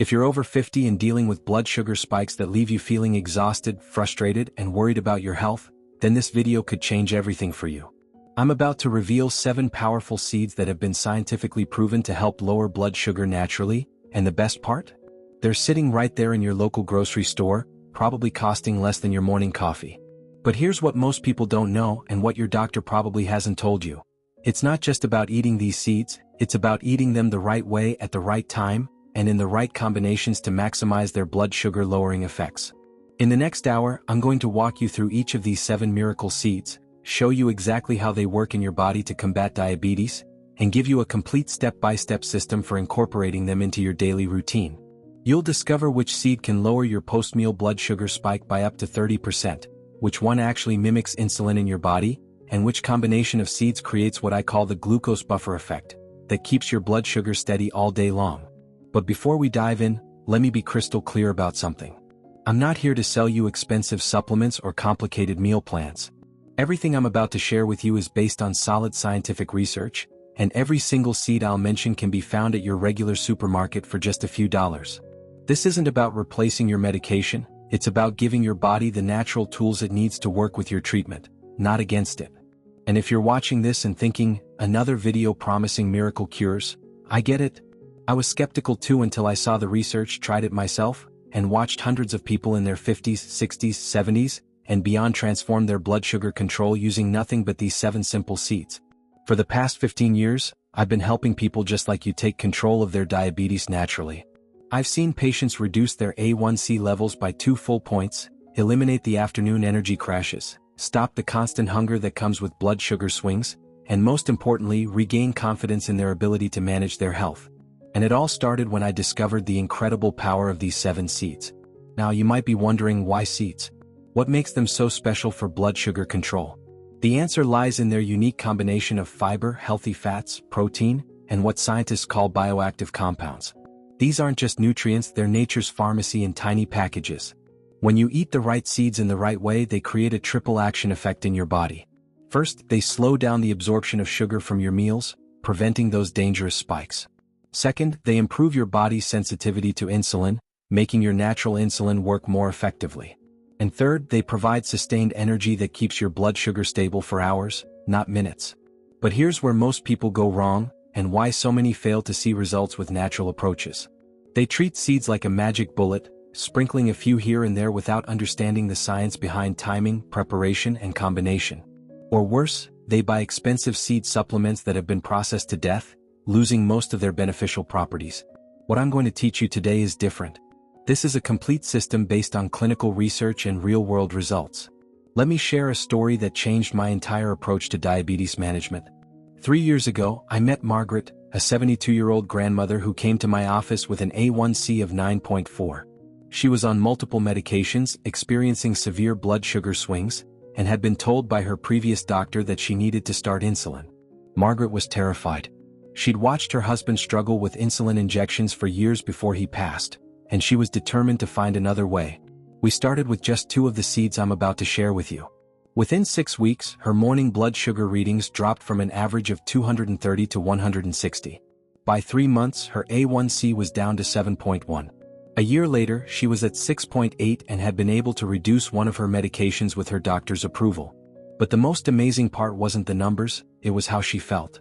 If you're over 50 and dealing with blood sugar spikes that leave you feeling exhausted, frustrated, and worried about your health, then this video could change everything for you. I'm about to reveal 7 powerful seeds that have been scientifically proven to help lower blood sugar naturally, and the best part? They're sitting right there in your local grocery store, probably costing less than your morning coffee. But here's what most people don't know and what your doctor probably hasn't told you. It's not just about eating these seeds, it's about eating them the right way at the right time, and in the right combinations to maximize their blood sugar lowering effects. In the next hour, I'm going to walk you through each of these 7 miracle seeds, show you exactly how they work in your body to combat diabetes, and give you a complete step-by-step system for incorporating them into your daily routine. You'll discover which seed can lower your post-meal blood sugar spike by up to 30%, which one actually mimics insulin in your body, and which combination of seeds creates what I call the glucose buffer effect, that keeps your blood sugar steady all day long. But before we dive in, let me be crystal clear about something. I'm not here to sell you expensive supplements or complicated meal plans. Everything I'm about to share with you is based on solid scientific research, and every single seed I'll mention can be found at your regular supermarket for just a few dollars. This isn't about replacing your medication, it's about giving your body the natural tools it needs to work with your treatment, not against it. And if you're watching this and thinking, another video promising miracle cures, I get it. I was skeptical too until I saw the research, tried it myself, and watched hundreds of people in their 50s, 60s, 70s, and beyond transform their blood sugar control using nothing but these 7 simple seeds. For the past 15 years, I've been helping people just like you take control of their diabetes naturally. I've seen patients reduce their A1C levels by 2 full points, eliminate the afternoon energy crashes, stop the constant hunger that comes with blood sugar swings, and most importantly, regain confidence in their ability to manage their health. And it all started when I discovered the incredible power of these 7 seeds. Now you might be wondering, why seeds? What makes them so special for blood sugar control? The answer lies in their unique combination of fiber, healthy fats, protein, and what scientists call bioactive compounds. These aren't just nutrients, they're nature's pharmacy in tiny packages. When you eat the right seeds in the right way, they create a triple action effect in your body. First, they slow down the absorption of sugar from your meals, preventing those dangerous spikes. Second, they improve your body's sensitivity to insulin, making your natural insulin work more effectively. And third, they provide sustained energy that keeps your blood sugar stable for hours, not minutes. But here's where most people go wrong, and why so many fail to see results with natural approaches. They treat seeds like a magic bullet, sprinkling a few here and there without understanding the science behind timing, preparation, and combination. Or worse, they buy expensive seed supplements that have been processed to death, losing most of their beneficial properties. What I'm going to teach you today is different. This is a complete system based on clinical research and real-world results. Let me share a story that changed my entire approach to diabetes management. 3 years ago, I met Margaret, a 72-year-old grandmother who came to my office with an A1C of 9.4. She was on multiple medications, experiencing severe blood sugar swings, and had been told by her previous doctor that she needed to start insulin. Margaret was terrified. She'd watched her husband struggle with insulin injections for years before he passed, and she was determined to find another way. We started with just 2 of the seeds I'm about to share with you. Within 6 weeks, her morning blood sugar readings dropped from an average of 230 to 160. By 3 months, her A1C was down to 7.1. A year later, she was at 6.8 and had been able to reduce one of her medications with her doctor's approval. But the most amazing part wasn't the numbers, it was how she felt.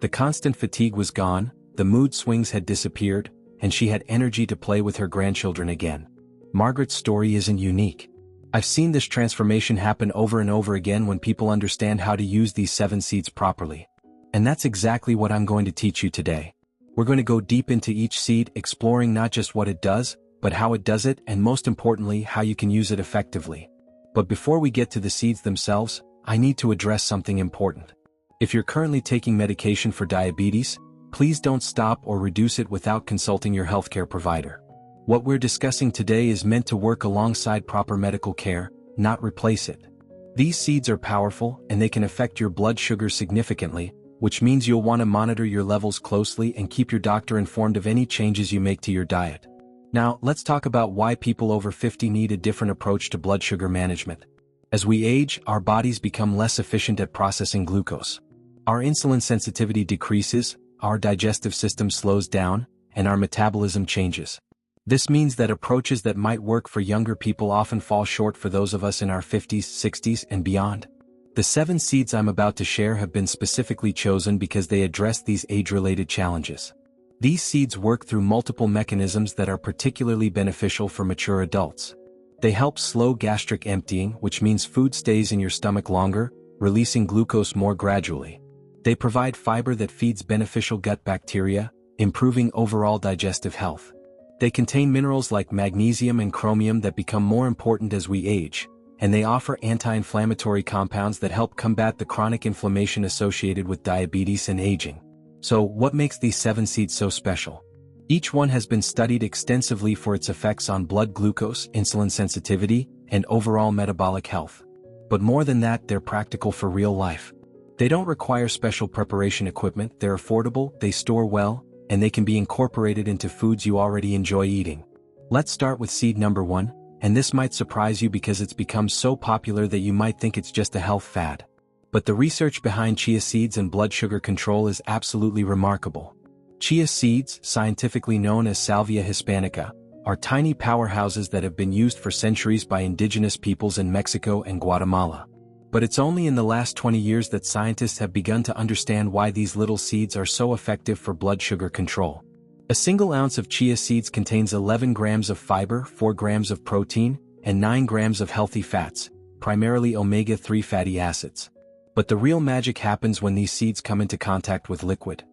The constant fatigue was gone, the mood swings had disappeared, and she had energy to play with her grandchildren again. Margaret's story isn't unique. I've seen this transformation happen over and over again when people understand how to use these 7 seeds properly. And that's exactly what I'm going to teach you today. We're going to go deep into each seed, exploring not just what it does, but how it does it, and most importantly, how you can use it effectively. But before we get to the seeds themselves, I need to address something important. If you're currently taking medication for diabetes, please don't stop or reduce it without consulting your healthcare provider. What we're discussing today is meant to work alongside proper medical care, not replace it. These seeds are powerful and they can affect your blood sugar significantly, which means you'll want to monitor your levels closely and keep your doctor informed of any changes you make to your diet. Now, let's talk about why people over 50 need a different approach to blood sugar management. As we age, our bodies become less efficient at processing glucose. Our insulin sensitivity decreases, our digestive system slows down, and our metabolism changes. This means that approaches that might work for younger people often fall short for those of us in our 50s, 60s, and beyond. The 7 seeds I'm about to share have been specifically chosen because they address these age-related challenges. These seeds work through multiple mechanisms that are particularly beneficial for mature adults. They help slow gastric emptying, which means food stays in your stomach longer, releasing glucose more gradually. They provide fiber that feeds beneficial gut bacteria, improving overall digestive health. They contain minerals like magnesium and chromium that become more important as we age, and they offer anti-inflammatory compounds that help combat the chronic inflammation associated with diabetes and aging. So, what makes these 7 seeds so special? Each one has been studied extensively for its effects on blood glucose, insulin sensitivity, and overall metabolic health. But more than that, they're practical for real life. They don't require special preparation equipment, they're affordable, they store well, and they can be incorporated into foods you already enjoy eating. Let's start with seed number 1, and this might surprise you because it's become so popular that you might think it's just a health fad. But the research behind chia seeds and blood sugar control is absolutely remarkable. Chia seeds, scientifically known as Salvia hispanica, are tiny powerhouses that have been used for centuries by indigenous peoples in Mexico and Guatemala. But it's only in the last 20 years that scientists have begun to understand why these little seeds are so effective for blood sugar control. A single ounce of chia seeds contains 11 grams of fiber, 4 grams of protein, and 9 grams of healthy fats, primarily omega-3 fatty acids. But the real magic happens when these seeds come into contact with liquid.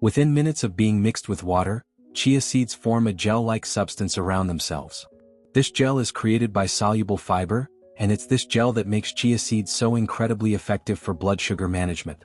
Within minutes of being mixed with water, chia seeds form a gel-like substance around themselves. This gel is created by soluble fiber, and it's this gel that makes chia seeds so incredibly effective for blood sugar management.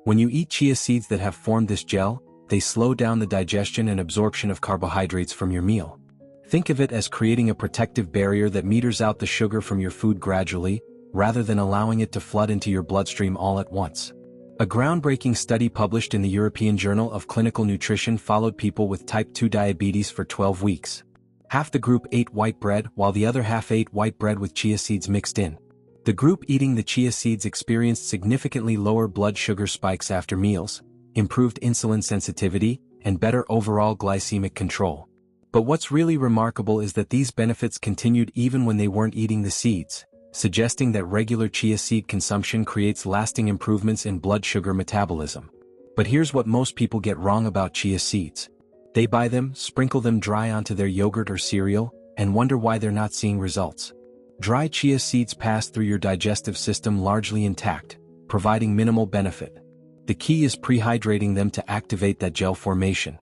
When you eat chia seeds that have formed this gel, they slow down the digestion and absorption of carbohydrates from your meal. Think of it as creating a protective barrier that meters out the sugar from your food gradually, rather than allowing it to flood into your bloodstream all at once. A groundbreaking study published in the European Journal of Clinical Nutrition followed people with type 2 diabetes for 12 weeks. Half the group ate white bread while the other half ate white bread with chia seeds mixed in. The group eating the chia seeds experienced significantly lower blood sugar spikes after meals, improved insulin sensitivity, and better overall glycemic control. But what's really remarkable is that these benefits continued even when they weren't eating the seeds, suggesting that regular chia seed consumption creates lasting improvements in blood sugar metabolism. But here's what most people get wrong about chia seeds. They buy them, sprinkle them dry onto their yogurt or cereal, and wonder why they're not seeing results. Dry chia seeds pass through your digestive system largely intact, providing minimal benefit. The key is prehydrating them to activate that gel formation.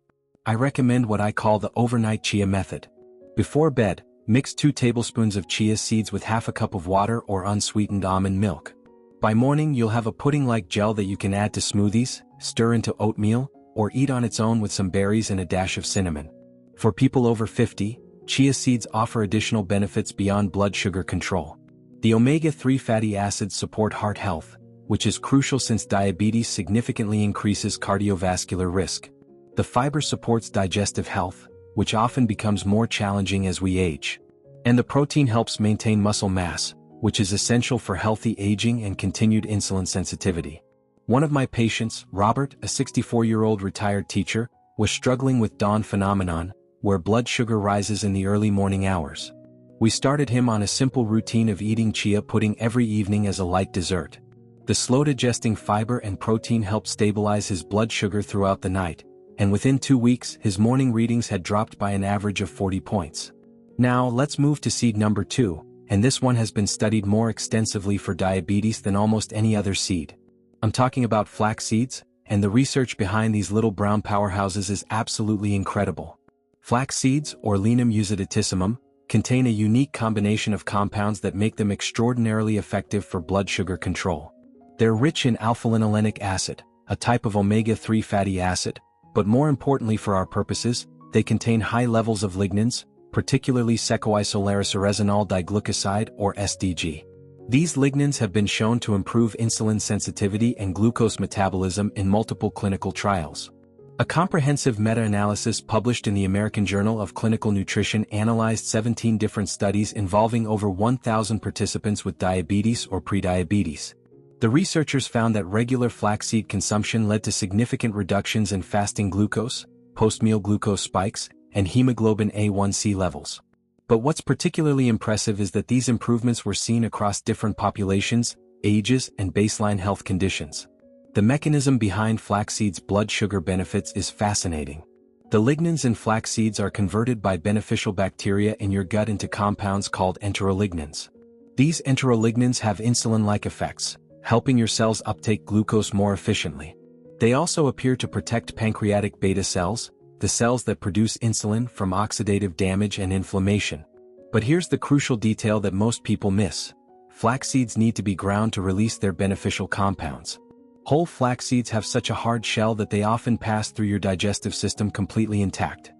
I recommend what I call the overnight chia method. Before bed, mix 2 tablespoons of chia seeds with half a cup of water or unsweetened almond milk. By morning, you'll have a pudding-like gel that you can add to smoothies, stir into oatmeal, or eat on its own with some berries and a dash of cinnamon. For people over 50, chia seeds offer additional benefits beyond blood sugar control. The omega-3 fatty acids support heart health, which is crucial since diabetes significantly increases cardiovascular risk. The fiber supports digestive health, which often becomes more challenging as we age. And the protein helps maintain muscle mass, which is essential for healthy aging and continued insulin sensitivity. One of my patients, Robert, a 64-year-old retired teacher, was struggling with dawn phenomenon, where blood sugar rises in the early morning hours. We started him on a simple routine of eating chia pudding every evening as a light dessert. The slow-digesting fiber and protein helped stabilize his blood sugar throughout the night, and within 2 weeks, his morning readings had dropped by an average of 40 points. Now, let's move to seed number 2, and this one has been studied more extensively for diabetes than almost any other seed. I'm talking about flax seeds, and the research behind these little brown powerhouses is absolutely incredible. Flax seeds, or Lignum usitatissimum, contain a unique combination of compounds that make them extraordinarily effective for blood sugar control. They're rich in alpha-linolenic acid, a type of omega-3 fatty acid, but more importantly for our purposes, they contain high levels of lignans, particularly secoisolerosyresinol diglucoside or SDG. These lignans have been shown to improve insulin sensitivity and glucose metabolism in multiple clinical trials. A comprehensive meta-analysis published in the American Journal of Clinical Nutrition analyzed 17 different studies involving over 1,000 participants with diabetes or prediabetes. The researchers found that regular flaxseed consumption led to significant reductions in fasting glucose, post-meal glucose spikes, and hemoglobin A1C levels. But what's particularly impressive is that these improvements were seen across different populations, ages, and baseline health conditions. The mechanism behind flaxseed's blood sugar benefits is fascinating. The lignans in flax seeds are converted by beneficial bacteria in your gut into compounds called enterolignans. These enterolignans have insulin-like effects, helping your cells uptake glucose more efficiently. They also appear to protect pancreatic beta cells, the cells that produce insulin, from oxidative damage and inflammation. But here's the crucial detail that most people miss. Flax seeds need to be ground to release their beneficial compounds. Whole flax seeds have such a hard shell that they often pass through your digestive system completely intact.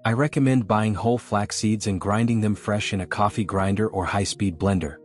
I recommend buying whole flax seeds and grinding them fresh in a coffee grinder or high-speed blender.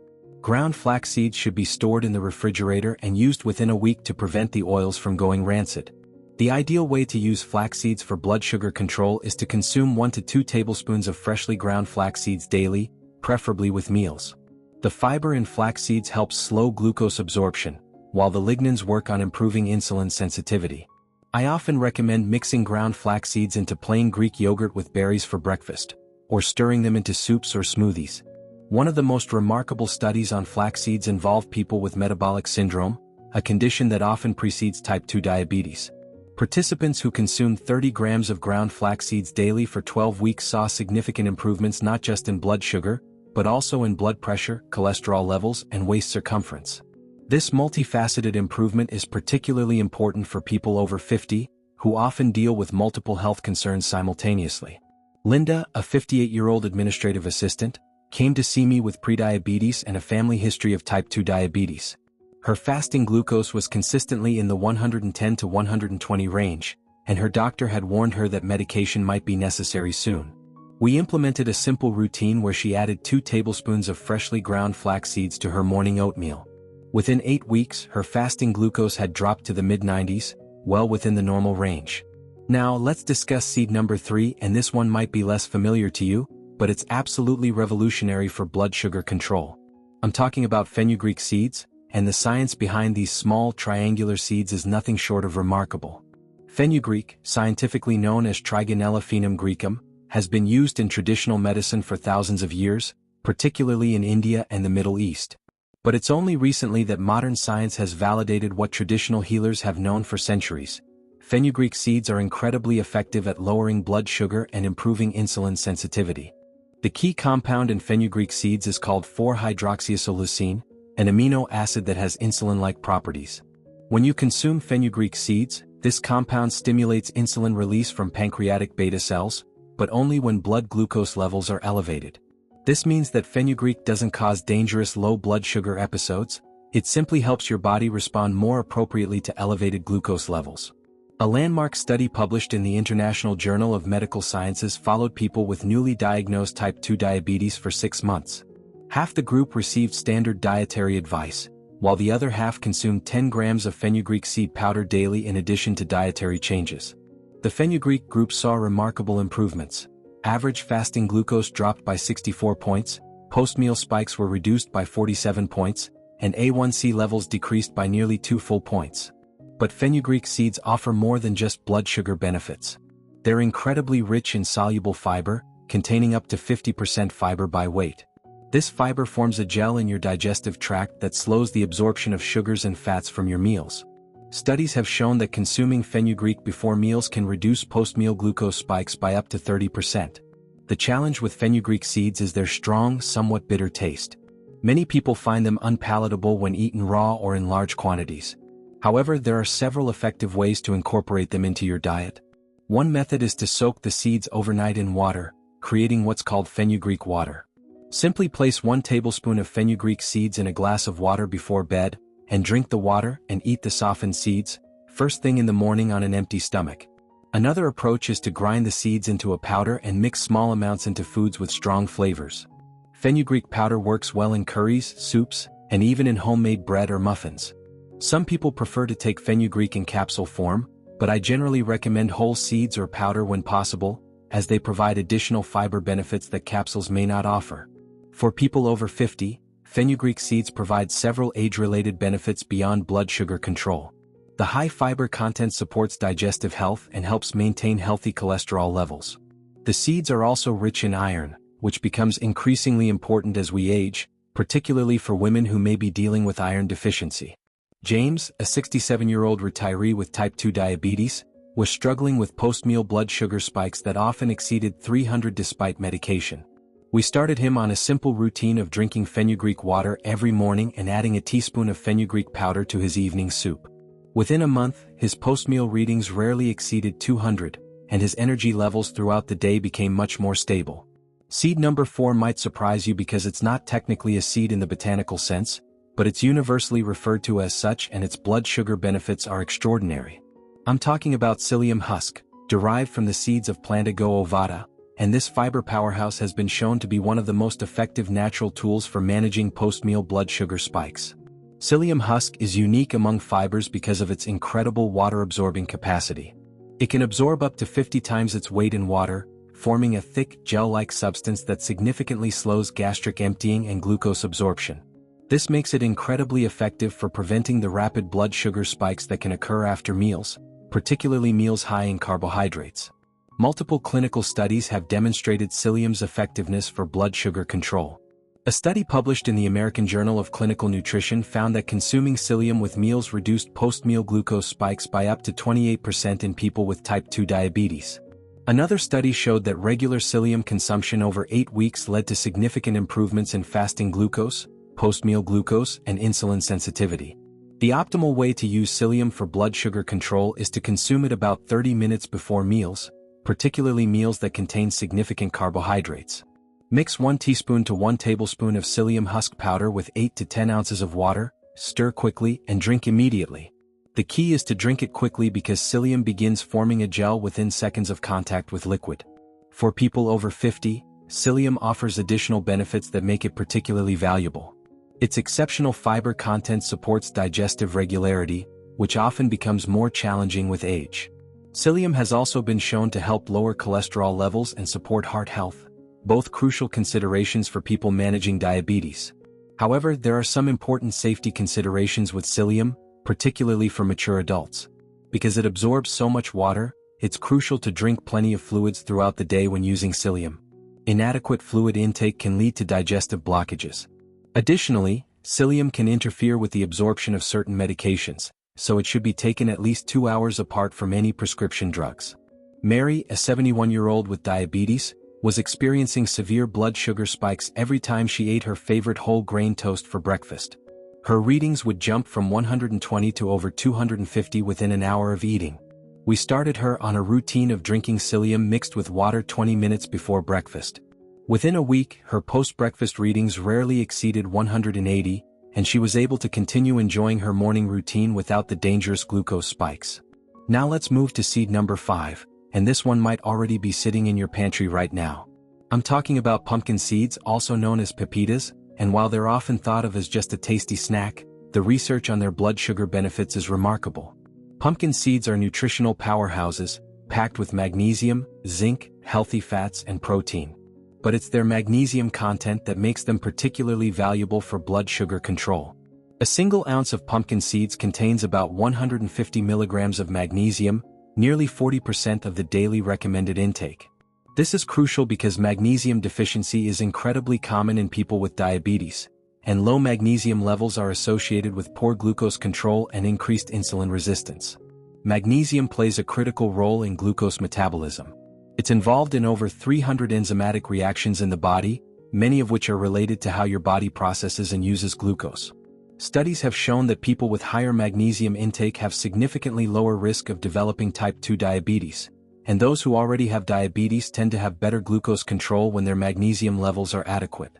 Ground flax seeds should be stored in the refrigerator and used within a week to prevent the oils from going rancid. The ideal way to use flax seeds for blood sugar control is to consume 1 to 2 tablespoons of freshly ground flax seeds daily, preferably with meals. The fiber in flax seeds helps slow glucose absorption, while the lignans work on improving insulin sensitivity. I often recommend mixing ground flax seeds into plain Greek yogurt with berries for breakfast, or stirring them into soups or smoothies. One of the most remarkable studies on flax seeds involved people with metabolic syndrome, a condition that often precedes type 2 diabetes. Participants who consumed 30 grams of ground flax seeds daily for 12 weeks saw significant improvements not just in blood sugar, but also in blood pressure, cholesterol levels, and waist circumference. This multifaceted improvement is particularly important for people over 50, who often deal with multiple health concerns simultaneously. Linda, a 58-year-old administrative assistant, came to see me with prediabetes and a family history of type 2 diabetes. Her fasting glucose was consistently in the 110 to 120 range, and her doctor had warned her that medication might be necessary soon. We implemented a simple routine where she added 2 tablespoons of freshly ground flax seeds to her morning oatmeal. Within 8 weeks, her fasting glucose had dropped to the mid-90s, well within the normal range. Now let's discuss seed number 3, and this one might be less familiar to you, but it's absolutely revolutionary for blood sugar control. I'm talking about fenugreek seeds, and the science behind these small triangular seeds is nothing short of remarkable. Fenugreek, scientifically known as Trigonella fenugreecum, has been used in traditional medicine for thousands of years, particularly in India and the Middle East. But it's only recently that modern science has validated what traditional healers have known for centuries. Fenugreek seeds are incredibly effective at lowering blood sugar and improving insulin sensitivity. The key compound in fenugreek seeds is called 4-hydroxyisoleucine, an amino acid that has insulin-like properties. When you consume fenugreek seeds, this compound stimulates insulin release from pancreatic beta cells, but only when blood glucose levels are elevated. This means that fenugreek doesn't cause dangerous low blood sugar episodes, it simply helps your body respond more appropriately to elevated glucose levels. A landmark study published in the International Journal of Medical Sciences followed people with newly diagnosed type 2 diabetes for 6 months. Half the group received standard dietary advice, while the other half consumed 10 grams of fenugreek seed powder daily in addition to dietary changes. The fenugreek group saw remarkable improvements. Average fasting glucose dropped by 64 points, post-meal spikes were reduced by 47 points, and A1C levels decreased by nearly 2 full points. But fenugreek seeds offer more than just blood sugar benefits. They're incredibly rich in soluble fiber, containing up to 50% fiber by weight. This fiber forms a gel in your digestive tract that slows the absorption of sugars and fats from your meals. Studies have shown that consuming fenugreek before meals can reduce post-meal glucose spikes by up to 30%. The challenge with fenugreek seeds is their strong, somewhat bitter taste. Many people find them unpalatable when eaten raw or in large quantities. However, there are several effective ways to incorporate them into your diet. One method is to soak the seeds overnight in water, creating what's called fenugreek water. Simply place 1 tablespoon of fenugreek seeds in a glass of water before bed, and drink the water and eat the softened seeds, first thing in the morning on an empty stomach. Another approach is to grind the seeds into a powder and mix small amounts into foods with strong flavors. Fenugreek powder works well in curries, soups, and even in homemade bread or muffins. Some people prefer to take fenugreek in capsule form, but I generally recommend whole seeds or powder when possible, as they provide additional fiber benefits that capsules may not offer. For people over 50, fenugreek seeds provide several age-related benefits beyond blood sugar control. The high fiber content supports digestive health and helps maintain healthy cholesterol levels. The seeds are also rich in iron, which becomes increasingly important as we age, particularly for women who may be dealing with iron deficiency. James, a 67-year-old retiree with type 2 diabetes, was struggling with post-meal blood sugar spikes that often exceeded 300 despite medication. We started him on a simple routine of drinking fenugreek water every morning and adding a teaspoon of fenugreek powder to his evening soup. Within a month, his post-meal readings rarely exceeded 200, and his energy levels throughout the day became much more stable. Seed number 4 might surprise you because it's not technically a seed in the botanical sense, but it's universally referred to as such, and its blood sugar benefits are extraordinary. I'm talking about Psyllium husk, derived from the seeds of Plantago ovata, and this fiber powerhouse has been shown to be one of the most effective natural tools for managing post-meal blood sugar spikes. Psyllium husk is unique among fibers because of its incredible water-absorbing capacity. It can absorb up to 50 times its weight in water, forming a thick, gel-like substance that significantly slows gastric emptying and glucose absorption. This makes it incredibly effective for preventing the rapid blood sugar spikes that can occur after meals, particularly meals high in carbohydrates. Multiple clinical studies have demonstrated psyllium's effectiveness for blood sugar control. A study published in the American Journal of Clinical Nutrition found that consuming psyllium with meals reduced post-meal glucose spikes by up to 28% in people with type 2 diabetes. Another study showed that regular psyllium consumption over 8 weeks led to significant improvements in fasting glucose, post-meal glucose, and insulin sensitivity. The optimal way to use psyllium for blood sugar control is to consume it about 30 minutes before meals, particularly meals that contain significant carbohydrates. Mix 1 teaspoon to 1 tablespoon of psyllium husk powder with 8 to 10 ounces of water, stir quickly, and drink immediately. The key is to drink it quickly because psyllium begins forming a gel within seconds of contact with liquid. For people over 50, psyllium offers additional benefits that make it particularly valuable. Its exceptional fiber content supports digestive regularity, which often becomes more challenging with age. Psyllium has also been shown to help lower cholesterol levels and support heart health, both crucial considerations for people managing diabetes. However, there are some important safety considerations with psyllium, particularly for mature adults. Because it absorbs so much water, it's crucial to drink plenty of fluids throughout the day when using psyllium. Inadequate fluid intake can lead to digestive blockages. Additionally, psyllium can interfere with the absorption of certain medications, so it should be taken at least 2 hours apart from any prescription drugs. Mary, a 71-year-old with diabetes, was experiencing severe blood sugar spikes every time she ate her favorite whole grain toast for breakfast. Her readings would jump from 120 to over 250 within an hour of eating. We started her on a routine of drinking psyllium mixed with water 20 minutes before breakfast. Within a week, her post-breakfast readings rarely exceeded 180, and she was able to continue enjoying her morning routine without the dangerous glucose spikes. Now let's move to seed number 5, and this one might already be sitting in your pantry right now. I'm talking about pumpkin seeds, also known as pepitas, and while they're often thought of as just a tasty snack, the research on their blood sugar benefits is remarkable. Pumpkin seeds are nutritional powerhouses, packed with magnesium, zinc, healthy fats, and protein. But it's their magnesium content that makes them particularly valuable for blood sugar control. A single ounce of pumpkin seeds contains about 150 milligrams of magnesium, nearly 40% of the daily recommended intake. This is crucial because magnesium deficiency is incredibly common in people with diabetes, and low magnesium levels are associated with poor glucose control and increased insulin resistance. Magnesium plays a critical role in glucose metabolism. It's involved in over 300 enzymatic reactions in the body, many of which are related to how your body processes and uses glucose. Studies have shown that people with higher magnesium intake have significantly lower risk of developing type 2 diabetes, and those who already have diabetes tend to have better glucose control when their magnesium levels are adequate.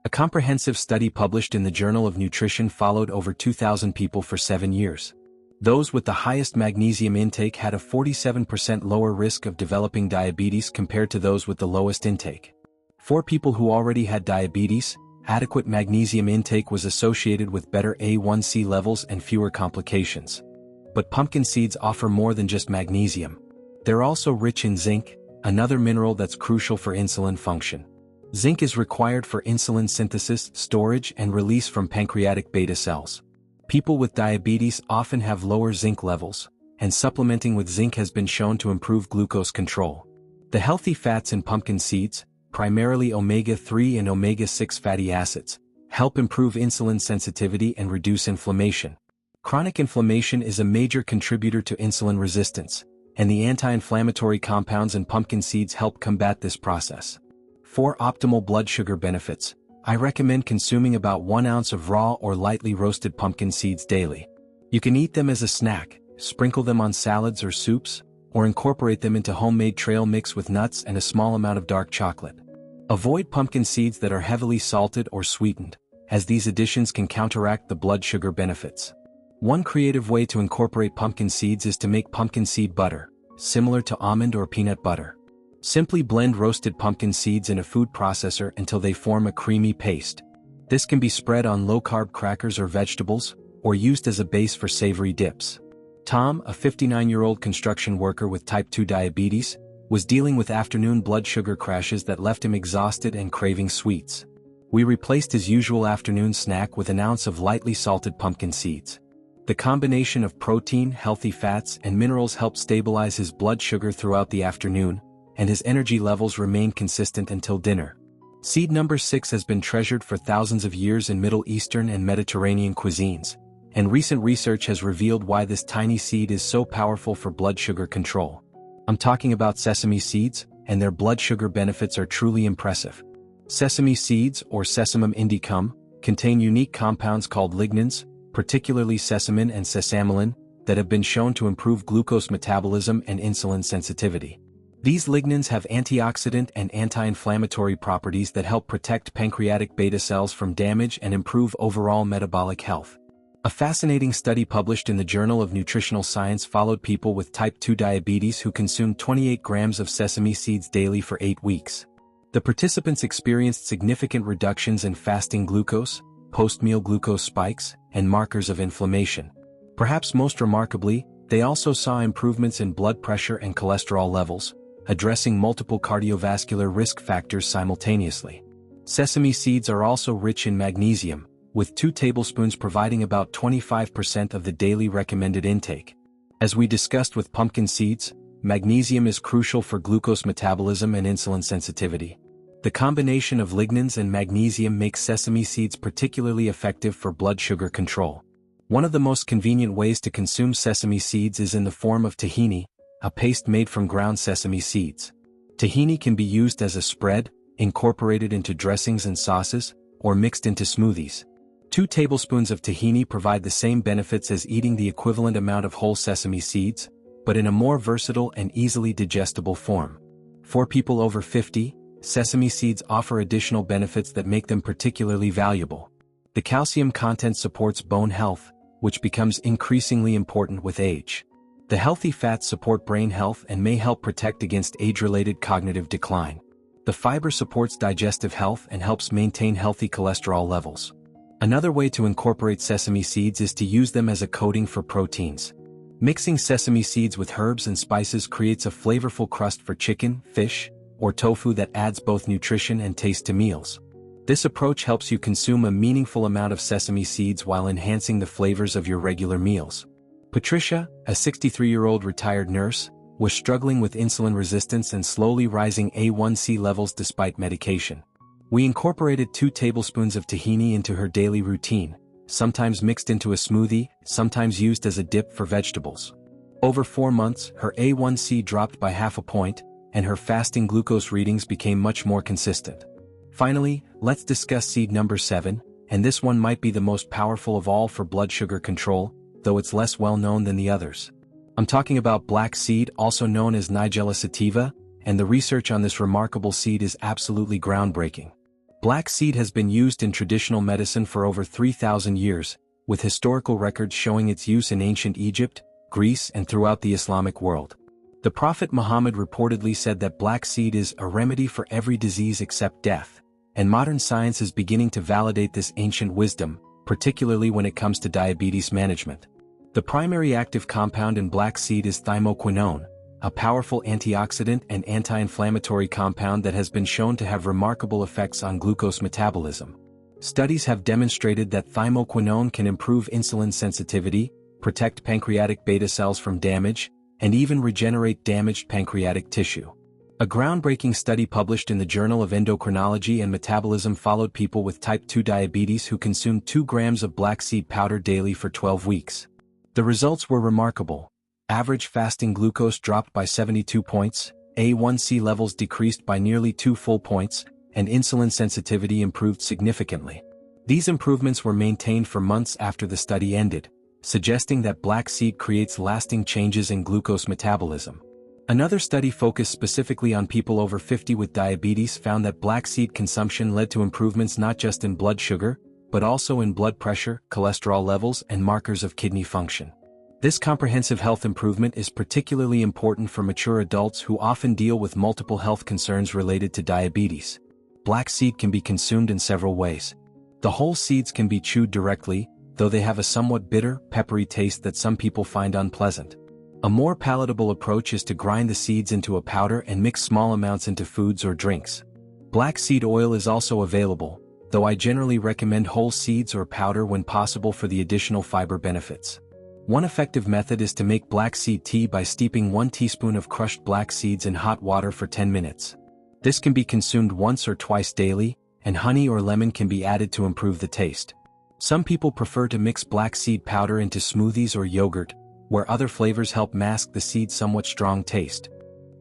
A comprehensive study published in the Journal of Nutrition followed over 2,000 people for 7 years. Those with the highest magnesium intake had a 47% lower risk of developing diabetes compared to those with the lowest intake. For people who already had diabetes, adequate magnesium intake was associated with better A1C levels and fewer complications. But pumpkin seeds offer more than just magnesium. They're also rich in zinc, another mineral that's crucial for insulin function. Zinc is required for insulin synthesis, storage, and release from pancreatic beta cells. People with diabetes often have lower zinc levels, and supplementing with zinc has been shown to improve glucose control. The healthy fats in pumpkin seeds, primarily omega-3 and omega-6 fatty acids, help improve insulin sensitivity and reduce inflammation. Chronic inflammation is a major contributor to insulin resistance, and the anti-inflammatory compounds in pumpkin seeds help combat this process. For optimal blood sugar benefits, I recommend consuming about 1 ounce of raw or lightly roasted pumpkin seeds daily. You can eat them as a snack, sprinkle them on salads or soups, or incorporate them into homemade trail mix with nuts and a small amount of dark chocolate. Avoid pumpkin seeds that are heavily salted or sweetened, as these additions can counteract the blood sugar benefits. One creative way to incorporate pumpkin seeds is to make pumpkin seed butter, similar to almond or peanut butter. Simply blend roasted pumpkin seeds in a food processor until they form a creamy paste. This can be spread on low-carb crackers or vegetables, or used as a base for savory dips. Tom, a 59-year-old construction worker with type 2 diabetes, was dealing with afternoon blood sugar crashes that left him exhausted and craving sweets. We replaced his usual afternoon snack with an ounce of lightly salted pumpkin seeds. The combination of protein, healthy fats, and minerals helped stabilize his blood sugar throughout the afternoon, and his energy levels remained consistent until dinner. Seed number 6 has been treasured for thousands of years in Middle Eastern and Mediterranean cuisines, and recent research has revealed why this tiny seed is so powerful for blood sugar control. I'm talking about sesame seeds, and their blood sugar benefits are truly impressive. Sesame seeds, or Sesamum indicum, contain unique compounds called lignans, particularly sesamin and sesamelin, that have been shown to improve glucose metabolism and insulin sensitivity. These lignans have antioxidant and anti-inflammatory properties that help protect pancreatic beta cells from damage and improve overall metabolic health. A fascinating study published in the Journal of Nutritional Science followed people with type 2 diabetes who consumed 28 grams of sesame seeds daily for 8 weeks. The participants experienced significant reductions in fasting glucose, post-meal glucose spikes, and markers of inflammation. Perhaps most remarkably, they also saw improvements in blood pressure and cholesterol levels, addressing multiple cardiovascular risk factors simultaneously. Sesame seeds are also rich in magnesium, with 2 tablespoons providing about 25% of the daily recommended intake. As we discussed with pumpkin seeds, magnesium is crucial for glucose metabolism and insulin sensitivity. The combination of lignans and magnesium makes sesame seeds particularly effective for blood sugar control. One of the most convenient ways to consume sesame seeds is in the form of tahini, a paste made from ground sesame seeds. Tahini can be used as a spread, incorporated into dressings and sauces, or mixed into smoothies. 2 tablespoons of tahini provide the same benefits as eating the equivalent amount of whole sesame seeds, but in a more versatile and easily digestible form. For people over 50, sesame seeds offer additional benefits that make them particularly valuable. The calcium content supports bone health, which becomes increasingly important with age. The healthy fats support brain health and may help protect against age-related cognitive decline. The fiber supports digestive health and helps maintain healthy cholesterol levels. Another way to incorporate sesame seeds is to use them as a coating for proteins. Mixing sesame seeds with herbs and spices creates a flavorful crust for chicken, fish, or tofu that adds both nutrition and taste to meals. This approach helps you consume a meaningful amount of sesame seeds while enhancing the flavors of your regular meals. Patricia, a 63-year-old retired nurse, was struggling with insulin resistance and slowly rising A1C levels despite medication. We incorporated 2 tablespoons of tahini into her daily routine, sometimes mixed into a smoothie, sometimes used as a dip for vegetables. Over 4 months, her A1C dropped by half a point, and her fasting glucose readings became much more consistent. Finally, let's discuss seed number 7, and this one might be the most powerful of all for blood sugar control, though it's less well known than the others. I'm talking about black seed, also known as Nigella sativa, and the research on this remarkable seed is absolutely groundbreaking. Black seed has been used in traditional medicine for over 3,000 years, with historical records showing its use in ancient Egypt, Greece, and throughout the Islamic world. The Prophet Muhammad reportedly said that black seed is a remedy for every disease except death, and modern science is beginning to validate this ancient wisdom, particularly when it comes to diabetes management. The primary active compound in black seed is Thymoquinone, a powerful antioxidant and anti-inflammatory compound that has been shown to have remarkable effects on glucose metabolism. Studies have demonstrated that Thymoquinone can improve insulin sensitivity, protect pancreatic beta cells from damage, and even regenerate damaged pancreatic tissue. A groundbreaking study published in the Journal of Endocrinology and Metabolism followed people with type 2 diabetes who consumed 2 grams of black seed powder daily for 12 weeks. The results were remarkable. Average fasting glucose dropped by 72 points, A1C levels decreased by nearly 2 full points, and insulin sensitivity improved significantly. These improvements were maintained for months after the study ended, suggesting that black seed creates lasting changes in glucose metabolism. Another study focused specifically on people over 50 with diabetes found that black seed consumption led to improvements not just in blood sugar, but also in blood pressure, cholesterol levels, and markers of kidney function. This comprehensive health improvement is particularly important for mature adults who often deal with multiple health concerns related to diabetes. Black seed can be consumed in several ways. The whole seeds can be chewed directly, though they have a somewhat bitter, peppery taste that some people find unpleasant. A more palatable approach is to grind the seeds into a powder and mix small amounts into foods or drinks. Black seed oil is also available, though I generally recommend whole seeds or powder when possible for the additional fiber benefits. One effective method is to make black seed tea by steeping 1 teaspoon of crushed black seeds in hot water for 10 minutes. This can be consumed once or twice daily, and honey or lemon can be added to improve the taste. Some people prefer to mix black seed powder into smoothies or yogurt, where other flavors help mask the seed's somewhat strong taste.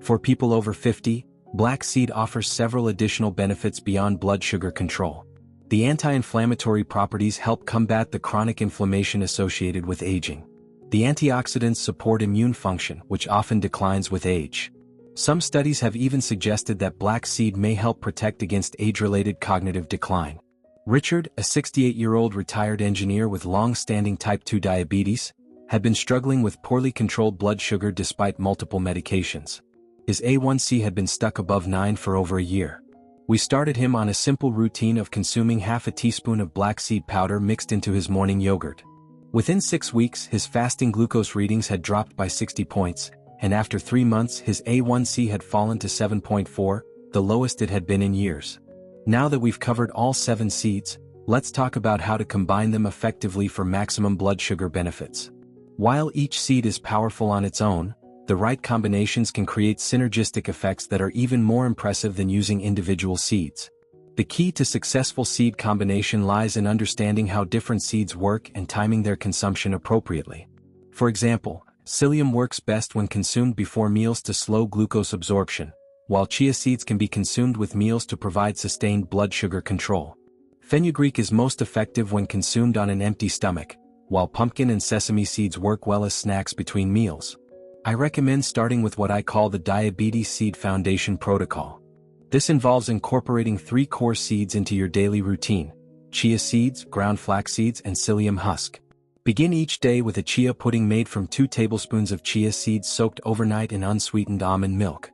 For people over 50, black seed offers several additional benefits beyond blood sugar control. The anti-inflammatory properties help combat the chronic inflammation associated with aging. The antioxidants support immune function, which often declines with age. Some studies have even suggested that black seed may help protect against age-related cognitive decline. Richard, a 68-year-old retired engineer with long-standing type 2 diabetes, had been struggling with poorly controlled blood sugar despite multiple medications. His A1C had been stuck above 9 for over a year. We started him on a simple routine of consuming half a teaspoon of black seed powder mixed into his morning yogurt. Within 6 weeks, his fasting glucose readings had dropped by 60 points, and after 3 months his A1C had fallen to 7.4, the lowest it had been in years. Now that we've covered all 7 seeds, let's talk about how to combine them effectively for maximum blood sugar benefits. While each seed is powerful on its own, the right combinations can create synergistic effects that are even more impressive than using individual seeds. The key to successful seed combination lies in understanding how different seeds work and timing their consumption appropriately. For example, psyllium works best when consumed before meals to slow glucose absorption, while chia seeds can be consumed with meals to provide sustained blood sugar control. Fenugreek is most effective when consumed on an empty stomach, while pumpkin and sesame seeds work well as snacks between meals. I recommend starting with what I call the Diabetes Seed Foundation Protocol. This involves incorporating 3 core seeds into your daily routine: chia seeds, ground flax seeds, and psyllium husk. Begin each day with a chia pudding made from 2 tablespoons of chia seeds soaked overnight in unsweetened almond milk.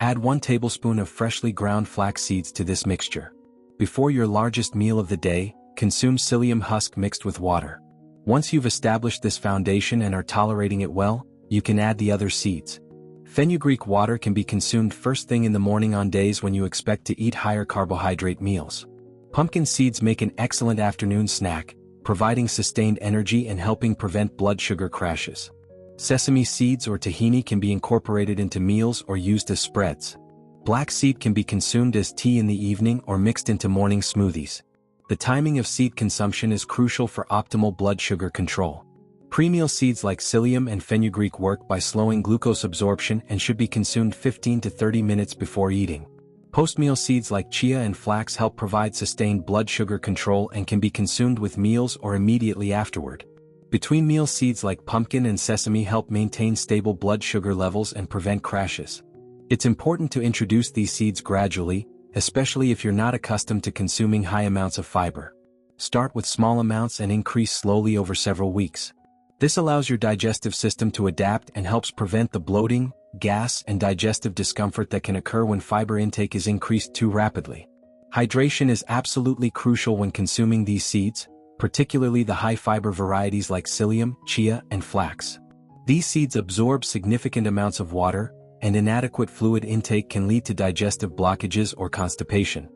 Add 1 tablespoon of freshly ground flax seeds to this mixture. Before your largest meal of the day, consume psyllium husk mixed with water. Once you've established this foundation and are tolerating it well, you can add the other seeds. Fenugreek water can be consumed first thing in the morning on days when you expect to eat higher carbohydrate meals. Pumpkin seeds make an excellent afternoon snack, providing sustained energy and helping prevent blood sugar crashes. Sesame seeds or tahini can be incorporated into meals or used as spreads. Black seed can be consumed as tea in the evening or mixed into morning smoothies. The timing of seed consumption is crucial for optimal blood sugar control. Pre-meal seeds like psyllium and fenugreek work by slowing glucose absorption and should be consumed 15 to 30 minutes before eating. Post-meal seeds like chia and flax help provide sustained blood sugar control and can be consumed with meals or immediately afterward. Between-meal seeds like pumpkin and sesame help maintain stable blood sugar levels and prevent crashes. It's important to introduce these seeds gradually, especially if you're not accustomed to consuming high amounts of fiber. Start with small amounts and increase slowly over several weeks. This allows your digestive system to adapt and helps prevent the bloating, gas, and digestive discomfort that can occur when fiber intake is increased too rapidly. Hydration is absolutely crucial when consuming these seeds, particularly the high-fiber varieties like psyllium, chia, and flax. These seeds absorb significant amounts of water, and inadequate fluid intake can lead to digestive blockages or constipation.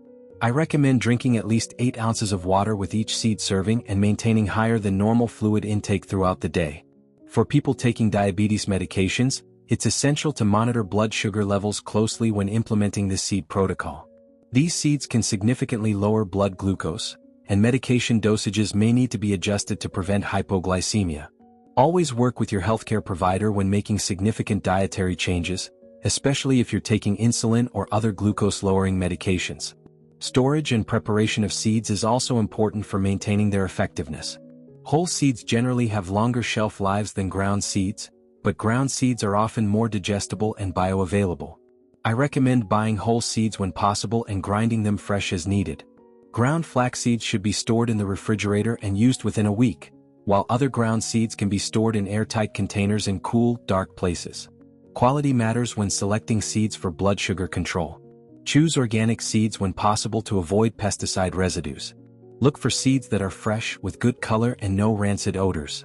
I recommend drinking at least 8 ounces of water with each seed serving and maintaining higher than normal fluid intake throughout the day. For people taking diabetes medications, It's essential to monitor blood sugar levels closely when implementing this seed protocol. These seeds can significantly lower blood glucose, and medication dosages may need to be adjusted to prevent hypoglycemia. Always work with your healthcare provider when making significant dietary changes, especially if you're taking insulin or other glucose-lowering medications. Storage and preparation of seeds is also important for maintaining their effectiveness. Whole seeds generally have longer shelf lives than ground seeds, but ground seeds are often more digestible and bioavailable. I recommend buying whole seeds when possible and grinding them fresh as needed. Ground flax seeds should be stored in the refrigerator and used within a week, while other ground seeds can be stored in airtight containers in cool, dark places. Quality matters when selecting seeds for blood sugar control. Choose organic seeds when possible to avoid pesticide residues. Look for seeds that are fresh, with good color and no rancid odors.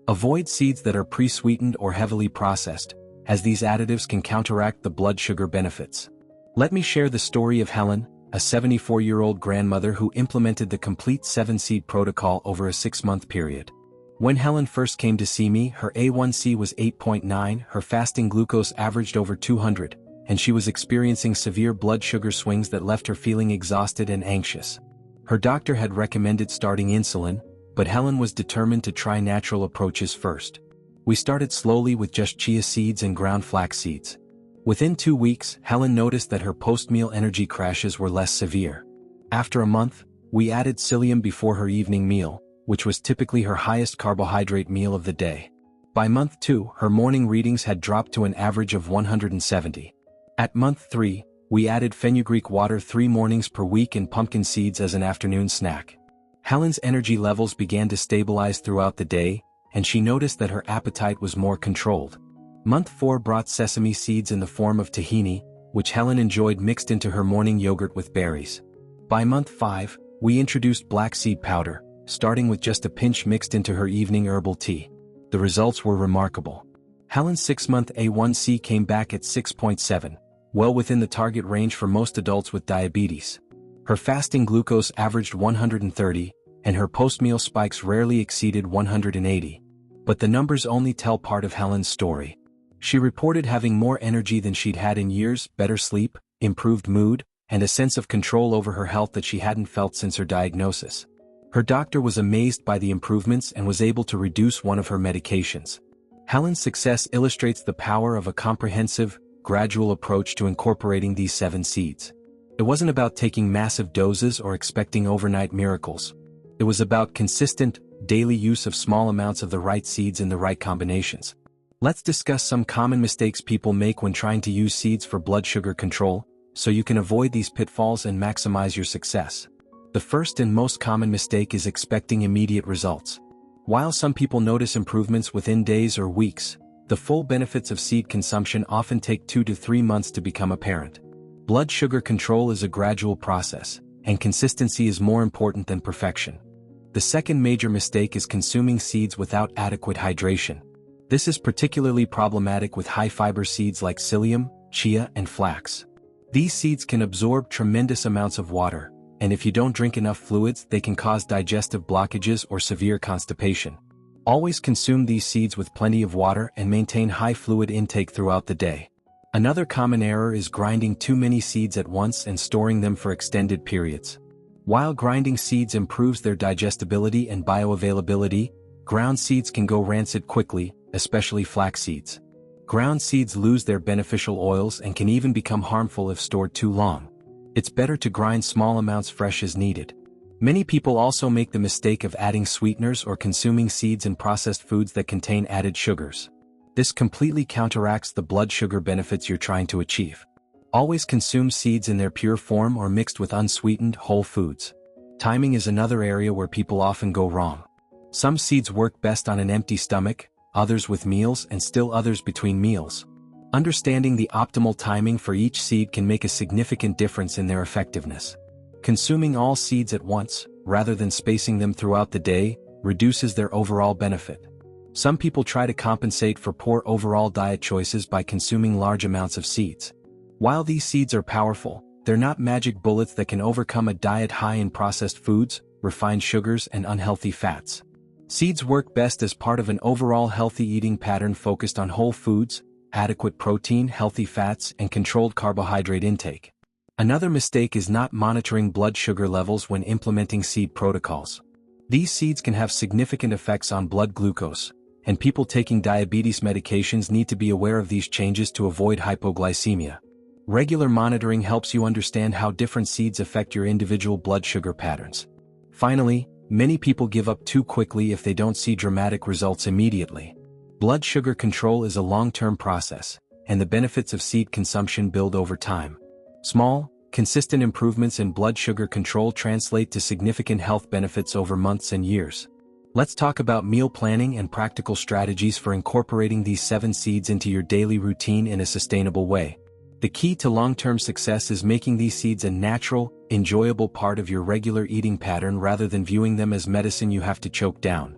Avoid seeds that are pre-sweetened or heavily processed, as these additives can counteract the blood sugar benefits. Let me share the story of Helen, a 74-year-old grandmother who implemented the complete 7-seed protocol over a 6-month period. When Helen first came to see me, her A1C was 8.9, her fasting glucose averaged over 200, and she was experiencing severe blood sugar swings that left her feeling exhausted and anxious. Her doctor had recommended starting insulin, but Helen was determined to try natural approaches first. We started slowly with just chia seeds and ground flax seeds. Within 2 weeks, Helen noticed that her post-meal energy crashes were less severe. After a month, we added psyllium before her evening meal, which was typically her highest carbohydrate meal of the day. By month 2, her morning readings had dropped to an average of 170. At month 3, we added fenugreek water 3 mornings per week and pumpkin seeds as an afternoon snack. Helen's energy levels began to stabilize throughout the day, and she noticed that her appetite was more controlled. Month 4 brought sesame seeds in the form of tahini, which Helen enjoyed mixed into her morning yogurt with berries. By month 5, we introduced black seed powder, starting with just a pinch mixed into her evening herbal tea. The results were remarkable. Helen's 6-month A1C came back at 6.7, well within the target range for most adults with diabetes. Her fasting glucose averaged 130, and her post-meal spikes rarely exceeded 180. But the numbers only tell part of Helen's story. She reported having more energy than she'd had in years, better sleep, improved mood, and a sense of control over her health that she hadn't felt since her diagnosis. Her doctor was amazed by the improvements and was able to reduce one of her medications. Helen's success illustrates the power of a comprehensive, gradual approach to incorporating these 7 seeds. It wasn't about taking massive doses or expecting overnight miracles. It was about consistent, daily use of small amounts of the right seeds in the right combinations. Let's discuss some common mistakes people make when trying to use seeds for blood sugar control, so you can avoid these pitfalls and maximize your success. The first and most common mistake is expecting immediate results. While some people notice improvements within days or weeks, the full benefits of seed consumption often take 2 to 3 months to become apparent. Blood sugar control is a gradual process, and consistency is more important than perfection. The second major mistake is consuming seeds without adequate hydration. This is particularly problematic with high-fiber seeds like psyllium, chia, and flax. These seeds can absorb tremendous amounts of water, and if you don't drink enough fluids, they can cause digestive blockages or severe constipation. Always consume these seeds with plenty of water and maintain high fluid intake throughout the day. Another common error is grinding too many seeds at once and storing them for extended periods. While grinding seeds improves their digestibility and bioavailability, ground seeds can go rancid quickly, especially flax seeds. Ground seeds lose their beneficial oils and can even become harmful if stored too long. It's better to grind small amounts fresh as needed. Many people also make the mistake of adding sweeteners or consuming seeds in processed foods that contain added sugars. This completely counteracts the blood sugar benefits you're trying to achieve. Always consume seeds in their pure form or mixed with unsweetened, whole foods. Timing is another area where people often go wrong. Some seeds work best on an empty stomach, others with meals, and still others between meals. Understanding the optimal timing for each seed can make a significant difference in their effectiveness. Consuming all seeds at once, rather than spacing them throughout the day, reduces their overall benefit. Some people try to compensate for poor overall diet choices by consuming large amounts of seeds. While these seeds are powerful, they're not magic bullets that can overcome a diet high in processed foods, refined sugars, and unhealthy fats. Seeds work best as part of an overall healthy eating pattern focused on whole foods, adequate protein, healthy fats, and controlled carbohydrate intake. Another mistake is not monitoring blood sugar levels when implementing seed protocols. These seeds can have significant effects on blood glucose, and people taking diabetes medications need to be aware of these changes to avoid hypoglycemia. Regular monitoring helps you understand how different seeds affect your individual blood sugar patterns. Finally, many people give up too quickly if they don't see dramatic results immediately. Blood sugar control is a long-term process, and the benefits of seed consumption build over time. Small, consistent improvements in blood sugar control translate to significant health benefits over months and years. Let's talk about meal planning and practical strategies for incorporating these 7 seeds into your daily routine in a sustainable way. The key to long-term success is making these seeds a natural, enjoyable part of your regular eating pattern rather than viewing them as medicine you have to choke down.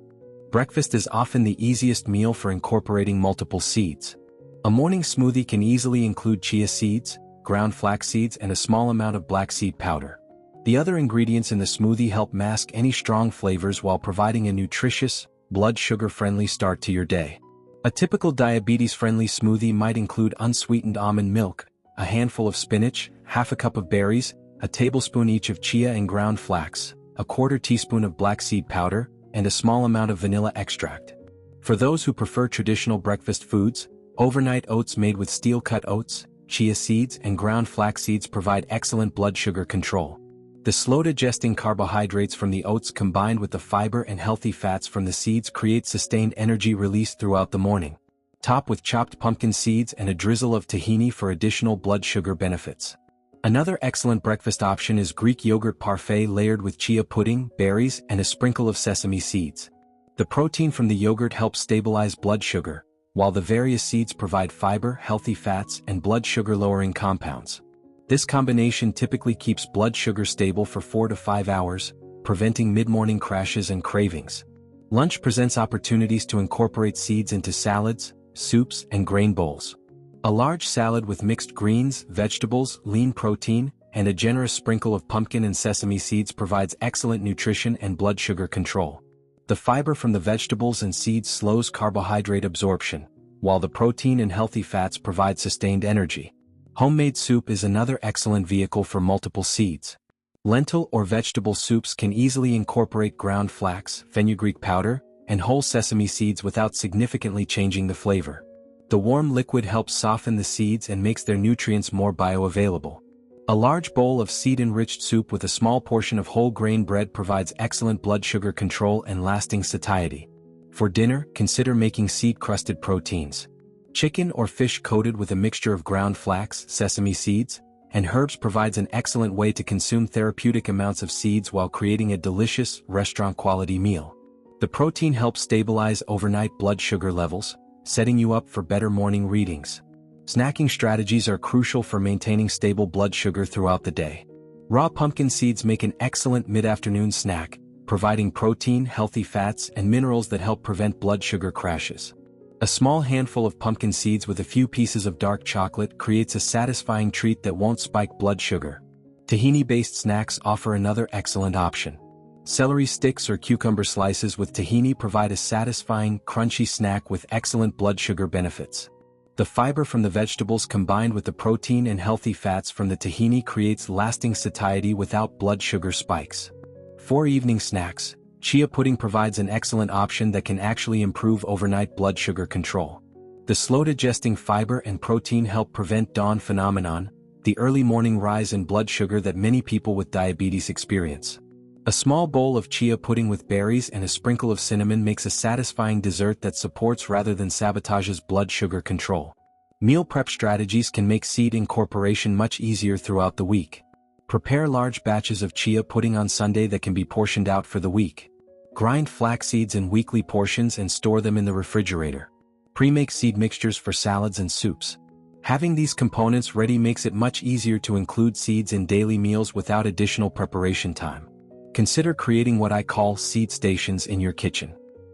Breakfast is often the easiest meal for incorporating multiple seeds. A morning smoothie can easily include chia seeds, ground flax seeds, and a small amount of black seed powder. The other ingredients in the smoothie help mask any strong flavors while providing a nutritious, blood sugar-friendly start to your day. A typical diabetes-friendly smoothie might include unsweetened almond milk, a handful of spinach, half a cup of berries, a tablespoon each of chia and ground flax, a quarter teaspoon of black seed powder, and a small amount of vanilla extract. For those who prefer traditional breakfast foods, overnight oats made with steel-cut oats, chia seeds, and ground flax seeds provide excellent blood sugar control. The slow-digesting carbohydrates from the oats combined with the fiber and healthy fats from the seeds create sustained energy release throughout the morning. Top with chopped pumpkin seeds and a drizzle of tahini for additional blood sugar benefits. Another excellent breakfast option is Greek yogurt parfait layered with chia pudding, berries, and a sprinkle of sesame seeds. The protein from the yogurt helps stabilize blood sugar, while the various seeds provide fiber, healthy fats, and blood sugar-lowering compounds. This combination typically keeps blood sugar stable for 4 to 5 hours, preventing mid-morning crashes and cravings. Lunch presents opportunities to incorporate seeds into salads, soups, and grain bowls. A large salad with mixed greens, vegetables, lean protein, and a generous sprinkle of pumpkin and sesame seeds provides excellent nutrition and blood sugar control. The fiber from the vegetables and seeds slows carbohydrate absorption, while the protein and healthy fats provide sustained energy. Homemade soup is another excellent vehicle for multiple seeds. Lentil or vegetable soups can easily incorporate ground flax, fenugreek powder, and whole sesame seeds without significantly changing the flavor. The warm liquid helps soften the seeds and makes their nutrients more bioavailable. A large bowl of seed-enriched soup with a small portion of whole grain bread provides excellent blood sugar control and lasting satiety. For dinner, consider making seed-crusted proteins. Chicken or fish coated with a mixture of ground flax, sesame seeds, and herbs provides an excellent way to consume therapeutic amounts of seeds while creating a delicious, restaurant-quality meal. The protein helps stabilize overnight blood sugar levels, setting you up for better morning readings. Snacking strategies are crucial for maintaining stable blood sugar throughout the day. Raw pumpkin seeds make an excellent mid-afternoon snack, providing protein, healthy fats, and minerals that help prevent blood sugar crashes. A small handful of pumpkin seeds with a few pieces of dark chocolate creates a satisfying treat that won't spike blood sugar. Tahini-based snacks offer another excellent option. Celery sticks or cucumber slices with tahini provide a satisfying, crunchy snack with excellent blood sugar benefits. The fiber from the vegetables combined with the protein and healthy fats from the tahini creates lasting satiety without blood sugar spikes. For evening snacks, chia pudding provides an excellent option that can actually improve overnight blood sugar control. The slow-digesting fiber and protein help prevent dawn phenomenon, the early morning rise in blood sugar that many people with diabetes experience. A small bowl of chia pudding with berries and a sprinkle of cinnamon makes a satisfying dessert that supports rather than sabotages blood sugar control. Meal prep strategies can make seed incorporation much easier throughout the week. Prepare large batches of chia pudding on Sunday that can be portioned out for the week. Grind flax seeds in weekly portions and store them in the refrigerator. Pre-make seed mixtures for salads and soups. Having these components ready makes it much easier to include seeds in daily meals without additional preparation time. Consider creating what I call seed stations in your kitchen.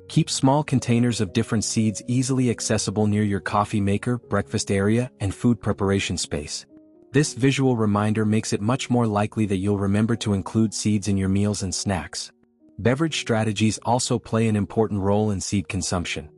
Keep small containers of different seeds easily accessible near your coffee maker, breakfast area, and food preparation space. This visual reminder makes it much more likely that you'll remember to include seeds in your meals and snacks. Beverage strategies also play an important role in seed consumption.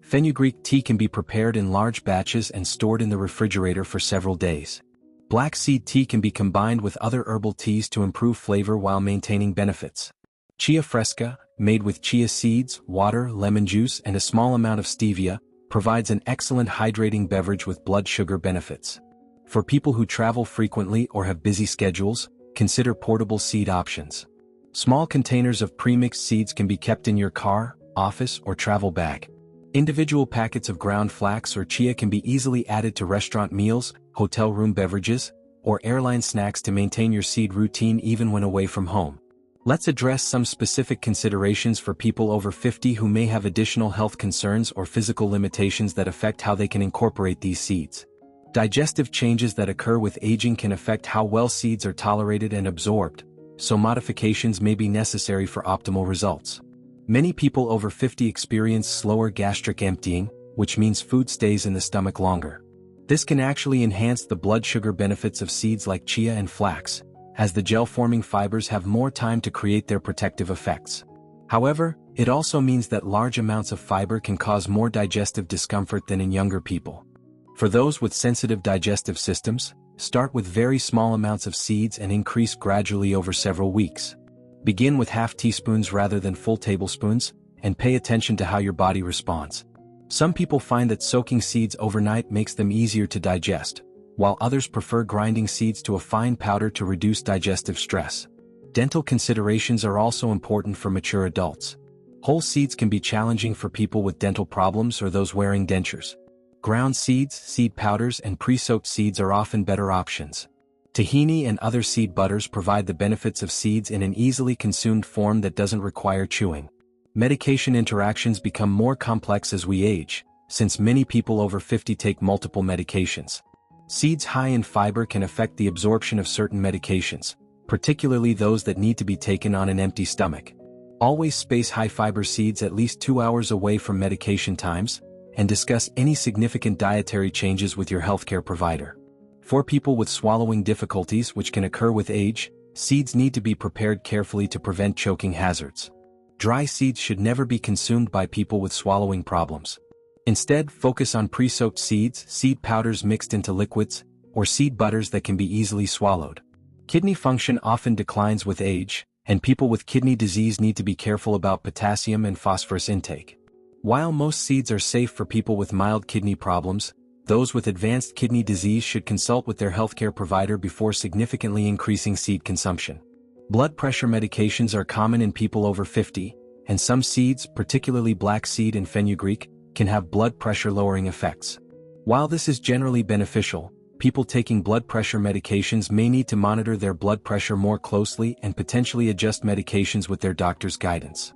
Fenugreek tea can be prepared in large batches and stored in the refrigerator for several days. Black seed tea can be combined with other herbal teas to improve flavor while maintaining benefits. Chia fresca, made with chia seeds, water, lemon juice, and a small amount of stevia, provides an excellent hydrating beverage with blood sugar benefits. For people who travel frequently or have busy schedules, consider portable seed options. Small containers of premixed seeds can be kept in your car, office, or travel bag. Individual packets of ground flax or chia can be easily added to restaurant meals, hotel room beverages, or airline snacks to maintain your seed routine even when away from home. Let's address some specific considerations for people over 50 who may have additional health concerns or physical limitations that affect how they can incorporate these seeds. Digestive changes that occur with aging can affect how well seeds are tolerated and absorbed, so modifications may be necessary for optimal results. Many people over 50 experience slower gastric emptying, which means food stays in the stomach longer. This can actually enhance the blood sugar benefits of seeds like chia and flax, as the gel-forming fibers have more time to create their protective effects. However, it also means that large amounts of fiber can cause more digestive discomfort than in younger people. For those with sensitive digestive systems, start with very small amounts of seeds and increase gradually over several weeks. Begin with half teaspoons rather than full tablespoons, and pay attention to how your body responds. Some people find that soaking seeds overnight makes them easier to digest, while others prefer grinding seeds to a fine powder to reduce digestive stress. Dental considerations are also important for mature adults. Whole seeds can be challenging for people with dental problems or those wearing dentures. Ground seeds, seed powders, and pre-soaked seeds are often better options. Tahini and other seed butters provide the benefits of seeds in an easily consumed form that doesn't require chewing. Medication interactions become more complex as we age, since many people over 50 take multiple medications. Seeds high in fiber can affect the absorption of certain medications, particularly those that need to be taken on an empty stomach. Always space high-fiber seeds at least 2 hours away from medication times, and discuss any significant dietary changes with your healthcare provider. For people with swallowing difficulties which can occur with age, seeds need to be prepared carefully to prevent choking hazards. Dry seeds should never be consumed by people with swallowing problems. Instead, focus on pre-soaked seeds, seed powders mixed into liquids, or seed butters that can be easily swallowed. Kidney function often declines with age, and people with kidney disease need to be careful about potassium and phosphorus intake. While most seeds are safe for people with mild kidney problems, those with advanced kidney disease should consult with their healthcare provider before significantly increasing seed consumption. Blood pressure medications are common in people over 50, and some seeds, particularly black seed and fenugreek, can have blood pressure-lowering effects. While this is generally beneficial, people taking blood pressure medications may need to monitor their blood pressure more closely and potentially adjust medications with their doctor's guidance.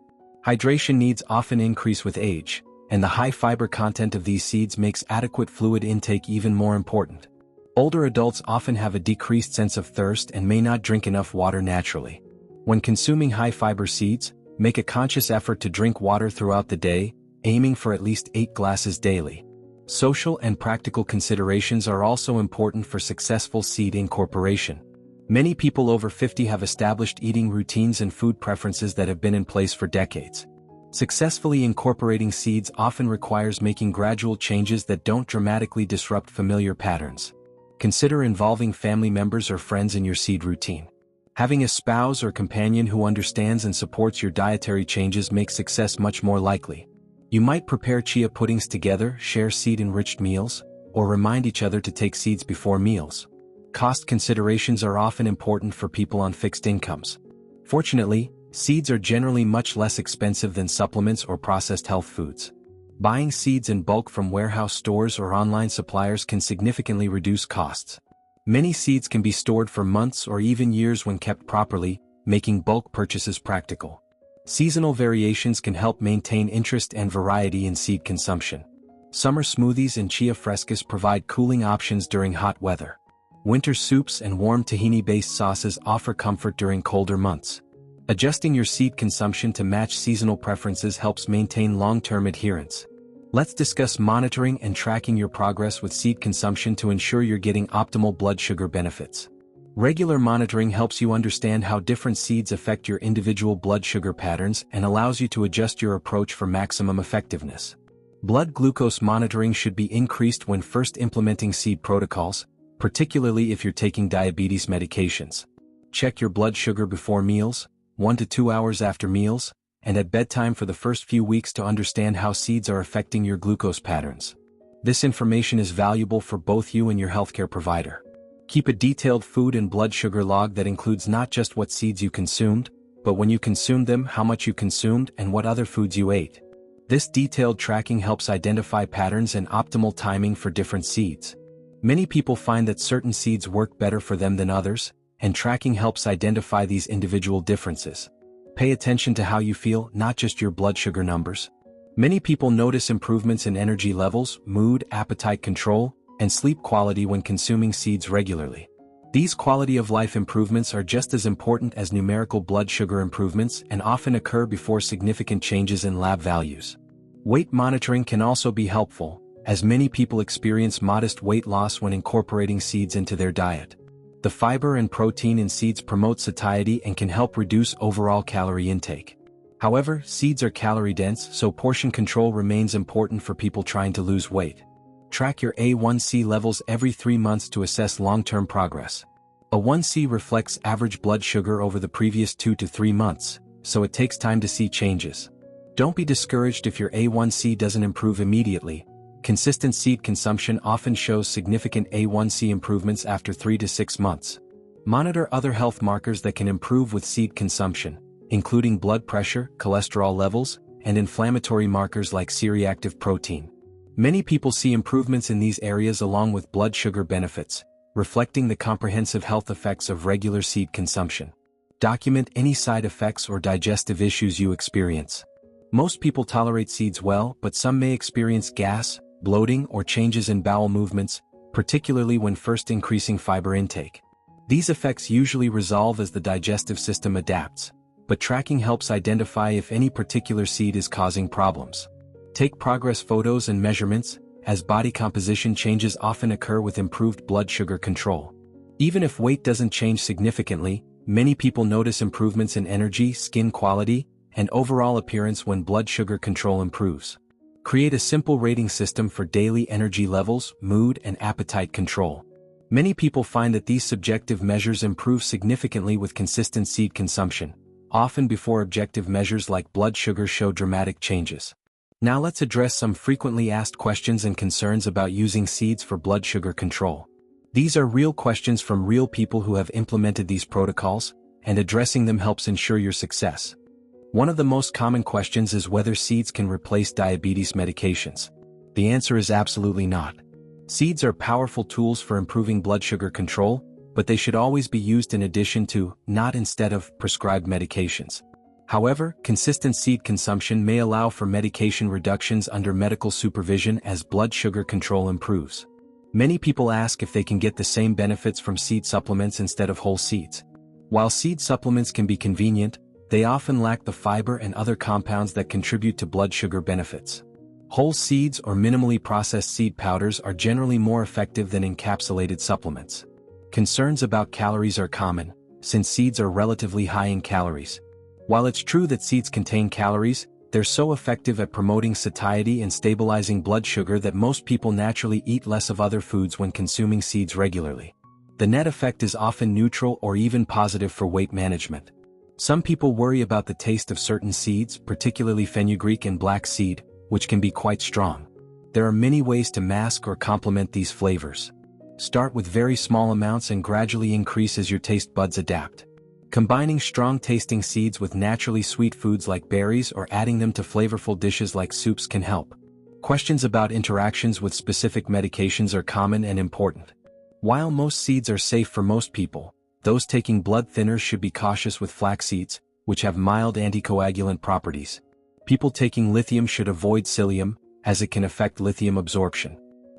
Hydration needs often increase with age, and the high fiber content of these seeds makes adequate fluid intake even more important. Older adults often have a decreased sense of thirst and may not drink enough water naturally. When consuming high-fiber seeds, make a conscious effort to drink water throughout the day, aiming for at least 8 glasses daily. Social and practical considerations are also important for successful seed incorporation. Many people over 50 have established eating routines and food preferences that have been in place for decades. Successfully incorporating seeds often requires making gradual changes that don't dramatically disrupt familiar patterns. Consider involving family members or friends in your seed routine. Having a spouse or companion who understands and supports your dietary changes makes success much more likely. You might prepare chia puddings together, share seed-enriched meals, or remind each other to take seeds before meals. Cost considerations are often important for people on fixed incomes. Fortunately, seeds are generally much less expensive than supplements or processed health foods. Buying seeds in bulk from warehouse stores or online suppliers can significantly reduce costs. Many seeds can be stored for months or even years when kept properly, making bulk purchases practical. Seasonal variations can help maintain interest and variety in seed consumption. Summer smoothies and chia frescas provide cooling options during hot weather. Winter soups and warm tahini-based sauces offer comfort during colder months. Adjusting your seed consumption to match seasonal preferences helps maintain long-term adherence. Let's discuss monitoring and tracking your progress with seed consumption to ensure you're getting optimal blood sugar benefits. Regular monitoring helps you understand how different seeds affect your individual blood sugar patterns and allows you to adjust your approach for maximum effectiveness. Blood glucose monitoring should be increased when first implementing seed protocols, particularly if you're taking diabetes medications. Check your blood sugar before meals, 1 to 2 hours after meals, and at bedtime for the first few weeks to understand how seeds are affecting your glucose patterns. This information is valuable for both you and your healthcare provider. Keep a detailed food and blood sugar log that includes not just what seeds you consumed, but when you consumed them, how much you consumed, and what other foods you ate. This detailed tracking helps identify patterns and optimal timing for different seeds. Many people find that certain seeds work better for them than others, and tracking helps identify these individual differences. Pay attention to how you feel, not just your blood sugar numbers. Many people notice improvements in energy levels, mood, appetite control, and sleep quality when consuming seeds regularly. These quality-of-life improvements are just as important as numerical blood sugar improvements and often occur before significant changes in lab values. Weight monitoring can also be helpful, as many people experience modest weight loss when incorporating seeds into their diet. The fiber and protein in seeds promote satiety and can help reduce overall calorie intake. However, seeds are calorie-dense, so portion control remains important for people trying to lose weight. Track your A1C levels every 3 months to assess long-term progress. A1C reflects average blood sugar over the previous 2 to 3 months, so it takes time to see changes. Don't be discouraged if your A1C doesn't improve immediately. Consistent seed consumption often shows significant A1C improvements after 3 to 6 months. Monitor other health markers that can improve with seed consumption, including blood pressure, cholesterol levels, and inflammatory markers like C-reactive protein. Many people see improvements in these areas along with blood sugar benefits, reflecting the comprehensive health effects of regular seed consumption. Document any side effects or digestive issues you experience. Most people tolerate seeds well, but some may experience gas, bloating, or changes in bowel movements, particularly when first increasing fiber intake. These effects usually resolve as the digestive system adapts, but tracking helps identify if any particular seed is causing problems. Take progress photos and measurements, as body composition changes often occur with improved blood sugar control. Even if weight doesn't change significantly, many people notice improvements in energy, skin quality, and overall appearance when blood sugar control improves. Create a simple rating system for daily energy levels, mood, and appetite control. Many people find that these subjective measures improve significantly with consistent seed consumption, often before objective measures like blood sugar show dramatic changes. Now let's address some frequently asked questions and concerns about using seeds for blood sugar control. These are real questions from real people who have implemented these protocols, and addressing them helps ensure your success. One of the most common questions is whether seeds can replace diabetes medications. The answer is absolutely not. Seeds are powerful tools for improving blood sugar control, but they should always be used in addition to, not instead of, prescribed medications. However, consistent seed consumption may allow for medication reductions under medical supervision as blood sugar control improves. Many people ask if they can get the same benefits from seed supplements instead of whole seeds. While seed supplements can be convenient, they often lack the fiber and other compounds that contribute to blood sugar benefits. Whole seeds or minimally processed seed powders are generally more effective than encapsulated supplements. Concerns about calories are common, since seeds are relatively high in calories. While it's true that seeds contain calories, they're so effective at promoting satiety and stabilizing blood sugar that most people naturally eat less of other foods when consuming seeds regularly. The net effect is often neutral or even positive for weight management. Some people worry about the taste of certain seeds, particularly fenugreek and black seed, which can be quite strong. There are many ways to mask or complement these flavors. Start with very small amounts and gradually increase as your taste buds adapt. Combining strong-tasting seeds with naturally sweet foods like berries or adding them to flavorful dishes like soups can help. Questions about interactions with specific medications are common and important. While most seeds are safe for most people, those taking blood thinners should be cautious with flax seeds, which have mild anticoagulant properties. People taking lithium should avoid psyllium, as it can affect lithium absorption.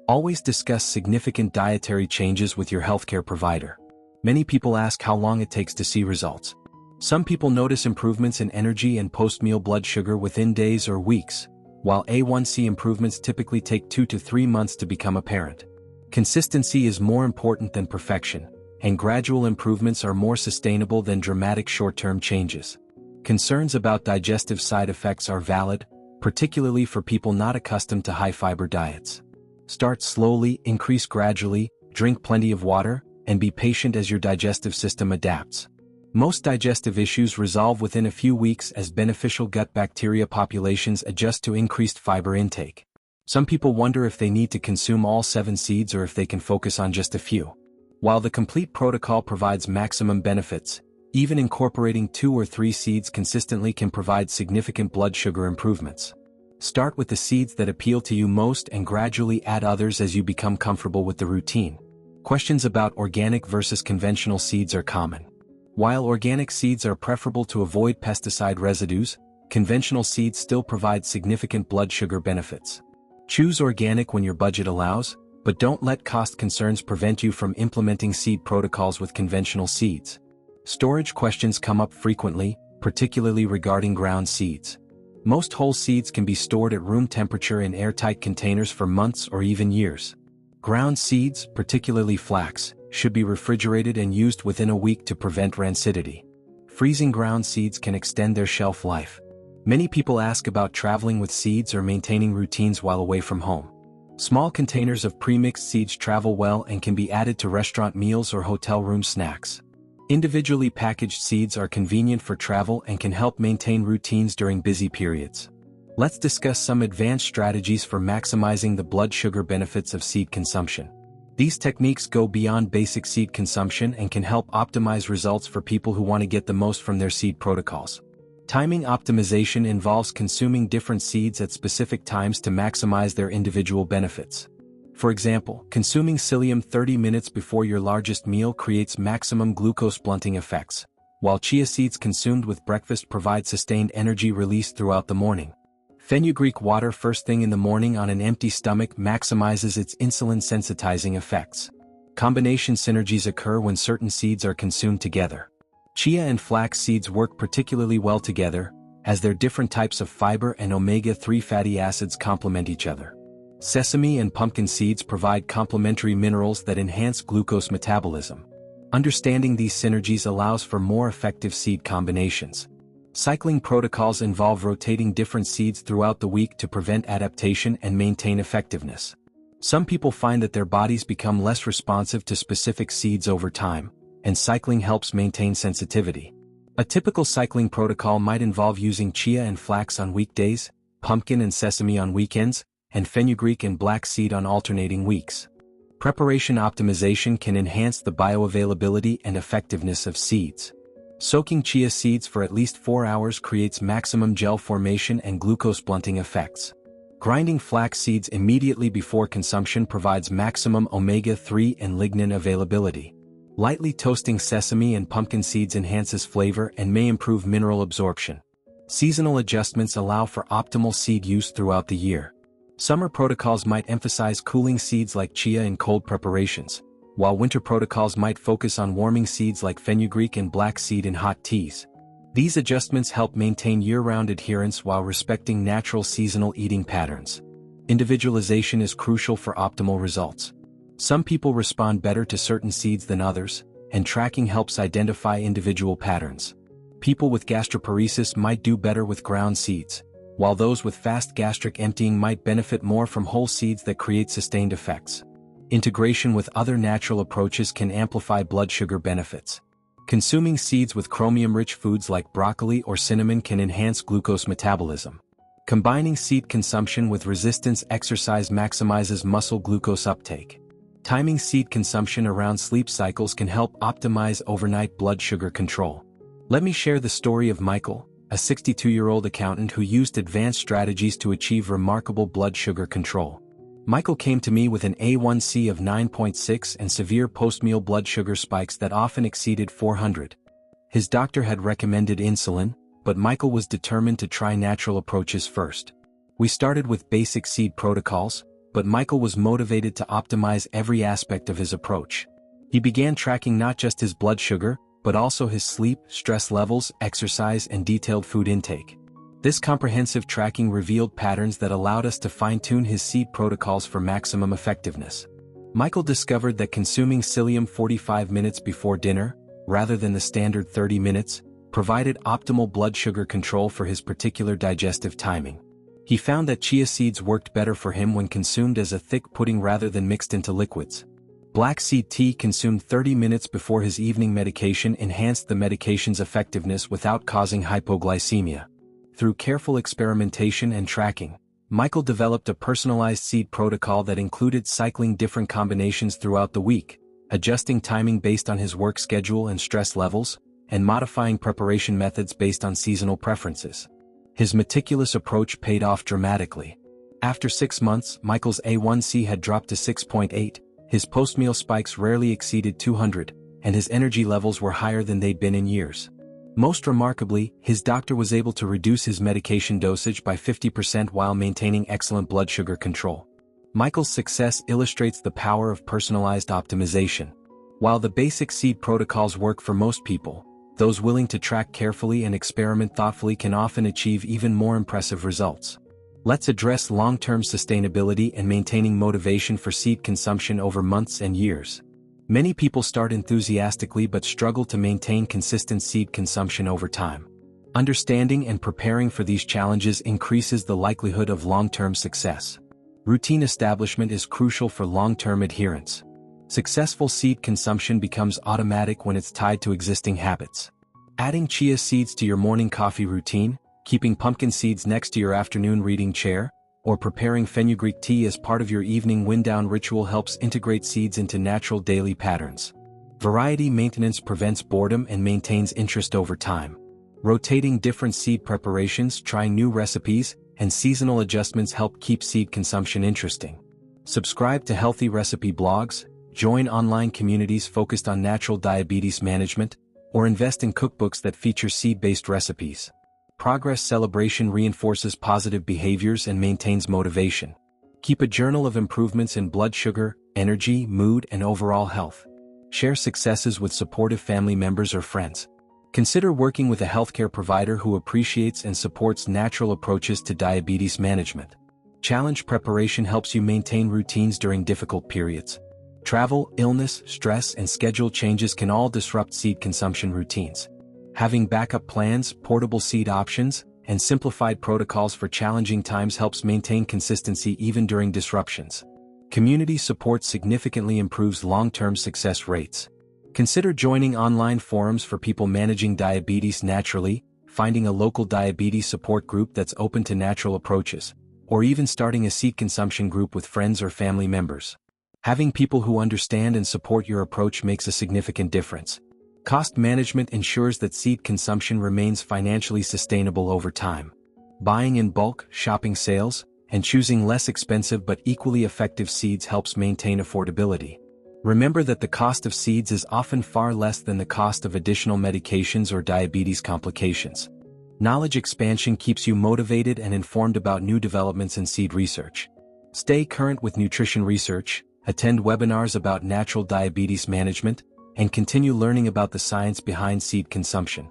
Always discuss significant dietary changes with your healthcare provider. Many people ask how long it takes to see results. Some people notice improvements in energy and post-meal blood sugar within days or weeks, while A1C improvements typically take 2 to 3 months to become apparent. Consistency is more important than perfection, and gradual improvements are more sustainable than dramatic short-term changes. Concerns about digestive side effects are valid, particularly for people not accustomed to high-fiber diets. Start slowly, increase gradually, drink plenty of water, and be patient as your digestive system adapts. Most digestive issues resolve within a few weeks as beneficial gut bacteria populations adjust to increased fiber intake. Some people wonder if they need to consume all 7 seeds or if they can focus on just a few. While the complete protocol provides maximum benefits, even incorporating 2 or 3 seeds consistently can provide significant blood sugar improvements. Start with the seeds that appeal to you most and gradually add others as you become comfortable with the routine. Questions about organic versus conventional seeds are common. While organic seeds are preferable to avoid pesticide residues, conventional seeds still provide significant blood sugar benefits. Choose organic when your budget allows, but don't let cost concerns prevent you from implementing seed protocols with conventional seeds. Storage questions come up frequently, particularly regarding ground seeds. Most whole seeds can be stored at room temperature in airtight containers for months or even years. Ground seeds, particularly flax, should be refrigerated and used within a week to prevent rancidity. Freezing ground seeds can extend their shelf life. Many people ask about traveling with seeds or maintaining routines while away from home. Small containers of pre-mixed seeds travel well and can be added to restaurant meals or hotel room snacks. Individually packaged seeds are convenient for travel and can help maintain routines during busy periods. Let's discuss some advanced strategies for maximizing the blood sugar benefits of seed consumption. These techniques go beyond basic seed consumption and can help optimize results for people who want to get the most from their seed protocols. Timing optimization involves consuming different seeds at specific times to maximize their individual benefits. For example, consuming psyllium 30 minutes before your largest meal creates maximum glucose blunting effects, while chia seeds consumed with breakfast provide sustained energy release throughout the morning. Fenugreek water first thing in the morning on an empty stomach maximizes its insulin sensitizing effects. Combination synergies occur when certain seeds are consumed together. Chia and flax seeds work particularly well together, as their different types of fiber and omega-3 fatty acids complement each other. Sesame and pumpkin seeds provide complementary minerals that enhance glucose metabolism. Understanding these synergies allows for more effective seed combinations. Cycling protocols involve rotating different seeds throughout the week to prevent adaptation and maintain effectiveness. Some people find that their bodies become less responsive to specific seeds over time, and cycling helps maintain sensitivity. A typical cycling protocol might involve using chia and flax on weekdays, pumpkin and sesame on weekends, and fenugreek and black seed on alternating weeks. Preparation optimization can enhance the bioavailability and effectiveness of seeds. Soaking chia seeds for at least 4 hours creates maximum gel formation and glucose blunting effects. Grinding flax seeds immediately before consumption provides maximum omega-3 and lignin availability. Lightly toasting sesame and pumpkin seeds enhances flavor and may improve mineral absorption. Seasonal adjustments allow for optimal seed use throughout the year. Summer protocols might emphasize cooling seeds like chia in cold preparations, while winter protocols might focus on warming seeds like fenugreek and black seed in hot teas. These adjustments help maintain year-round adherence while respecting natural seasonal eating patterns. Individualization is crucial for optimal results. Some people respond better to certain seeds than others, and tracking helps identify individual patterns. People with gastroparesis might do better with ground seeds, while those with fast gastric emptying might benefit more from whole seeds that create sustained effects. Integration with other natural approaches can amplify blood sugar benefits. Consuming seeds with chromium-rich foods like broccoli or cinnamon can enhance glucose metabolism. Combining seed consumption with resistance exercise maximizes muscle glucose uptake. Timing seed consumption around sleep cycles can help optimize overnight blood sugar control. Let me share the story of Michael, a 62-year-old accountant who used advanced strategies to achieve remarkable blood sugar control. Michael came to me with an A1C of 9.6 and severe post-meal blood sugar spikes that often exceeded 400. His doctor had recommended insulin, but Michael was determined to try natural approaches first. We started with basic seed protocols, but Michael was motivated to optimize every aspect of his approach. He began tracking not just his blood sugar, but also his sleep, stress levels, exercise, and detailed food intake. This comprehensive tracking revealed patterns that allowed us to fine-tune his seed protocols for maximum effectiveness. Michael discovered that consuming psyllium 45 minutes before dinner, rather than the standard 30 minutes, provided optimal blood sugar control for his particular digestive timing. He found that chia seeds worked better for him when consumed as a thick pudding rather than mixed into liquids. Black seed tea consumed 30 minutes before his evening medication enhanced the medication's effectiveness without causing hypoglycemia. Through careful experimentation and tracking, Michael developed a personalized seed protocol that included cycling different combinations throughout the week, adjusting timing based on his work schedule and stress levels, and modifying preparation methods based on seasonal preferences. His meticulous approach paid off dramatically. After 6 months, Michael's A1C had dropped to 6.8, his post-meal spikes rarely exceeded 200, and his energy levels were higher than they'd been in years. Most remarkably, his doctor was able to reduce his medication dosage by 50% while maintaining excellent blood sugar control. Michael's success illustrates the power of personalized optimization. While the basic seed protocols work for most people, those willing to track carefully and experiment thoughtfully can often achieve even more impressive results. Let's address long-term sustainability and maintaining motivation for seed consumption over months and years. Many people start enthusiastically but struggle to maintain consistent seed consumption over time. Understanding and preparing for these challenges increases the likelihood of long-term success. Routine establishment is crucial for long-term adherence. Successful seed consumption becomes automatic when it's tied to existing habits. Adding chia seeds to your morning coffee routine, keeping pumpkin seeds next to your afternoon reading chair, or preparing fenugreek tea as part of your evening wind-down ritual helps integrate seeds into natural daily patterns. Variety maintenance prevents boredom and maintains interest over time. Rotating different seed preparations, trying new recipes, and seasonal adjustments help keep seed consumption interesting. Subscribe to healthy recipe blogs, join online communities focused on natural diabetes management, or invest in cookbooks that feature seed-based recipes. Progress celebration reinforces positive behaviors and maintains motivation. Keep a journal of improvements in blood sugar, energy, mood, and overall health. Share successes with supportive family members or friends. Consider working with a healthcare provider who appreciates and supports natural approaches to diabetes management. Challenge preparation helps you maintain routines during difficult periods. Travel, illness, stress, and schedule changes can all disrupt seed consumption routines. Having backup plans, portable seed options, and simplified protocols for challenging times helps maintain consistency even during disruptions. Community support significantly improves long-term success rates. Consider joining online forums for people managing diabetes naturally, finding a local diabetes support group that's open to natural approaches, or even starting a seed consumption group with friends or family members. Having people who understand and support your approach makes a significant difference. Cost management ensures that seed consumption remains financially sustainable over time. Buying in bulk, shopping sales, and choosing less expensive but equally effective seeds helps maintain affordability. Remember that the cost of seeds is often far less than the cost of additional medications or diabetes complications. Knowledge expansion keeps you motivated and informed about new developments in seed research. Stay current with nutrition research, attend webinars about natural diabetes management, and continue learning about the science behind seed consumption.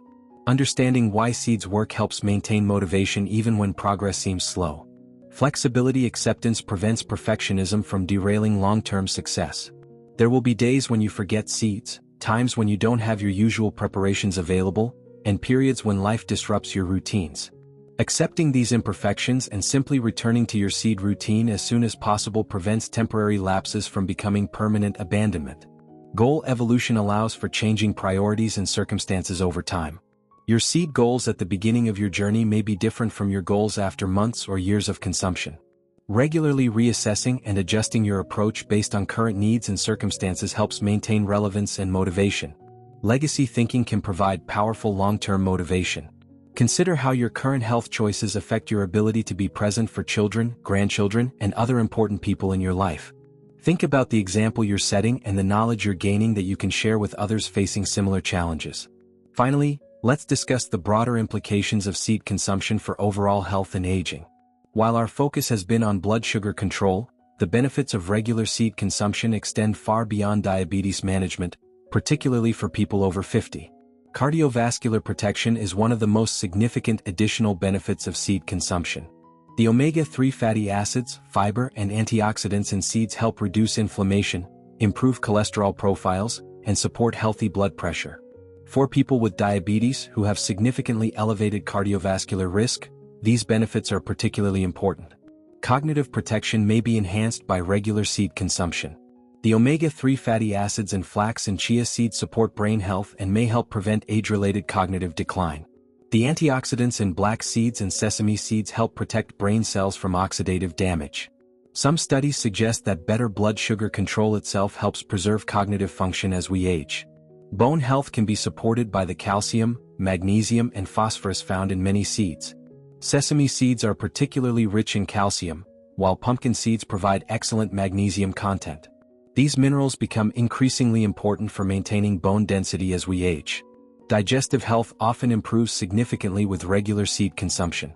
Understanding why seeds work helps maintain motivation even when progress seems slow. Flexibility acceptance prevents perfectionism from derailing long-term success. There will be days when you forget seeds, times when you don't have your usual preparations available, and periods when life disrupts your routines. Accepting these imperfections and simply returning to your seed routine as soon as possible prevents temporary lapses from becoming permanent abandonment. Goal evolution allows for changing priorities and circumstances over time. Your seed goals at the beginning of your journey may be different from your goals after months or years of consumption. Regularly reassessing and adjusting your approach based on current needs and circumstances helps maintain relevance and motivation. Legacy thinking can provide powerful long-term motivation. Consider how your current health choices affect your ability to be present for children, grandchildren, and other important people in your life. Think about the example you're setting and the knowledge you're gaining that you can share with others facing similar challenges. Finally, let's discuss the broader implications of seed consumption for overall health and aging. While our focus has been on blood sugar control, the benefits of regular seed consumption extend far beyond diabetes management, particularly for people over 50. Cardiovascular protection is one of the most significant additional benefits of seed consumption. The omega-3 fatty acids, fiber, and antioxidants in seeds help reduce inflammation, improve cholesterol profiles, and support healthy blood pressure. For people with diabetes who have significantly elevated cardiovascular risk, these benefits are particularly important. Cognitive protection may be enhanced by regular seed consumption. The omega-3 fatty acids in flax and chia seeds support brain health and may help prevent age-related cognitive decline. The antioxidants in black seeds and sesame seeds help protect brain cells from oxidative damage. Some studies suggest that better blood sugar control itself helps preserve cognitive function as we age. Bone health can be supported by the calcium, magnesium, and phosphorus found in many seeds. Sesame seeds are particularly rich in calcium, while pumpkin seeds provide excellent magnesium content. These minerals become increasingly important for maintaining bone density as we age. Digestive health often improves significantly with regular seed consumption.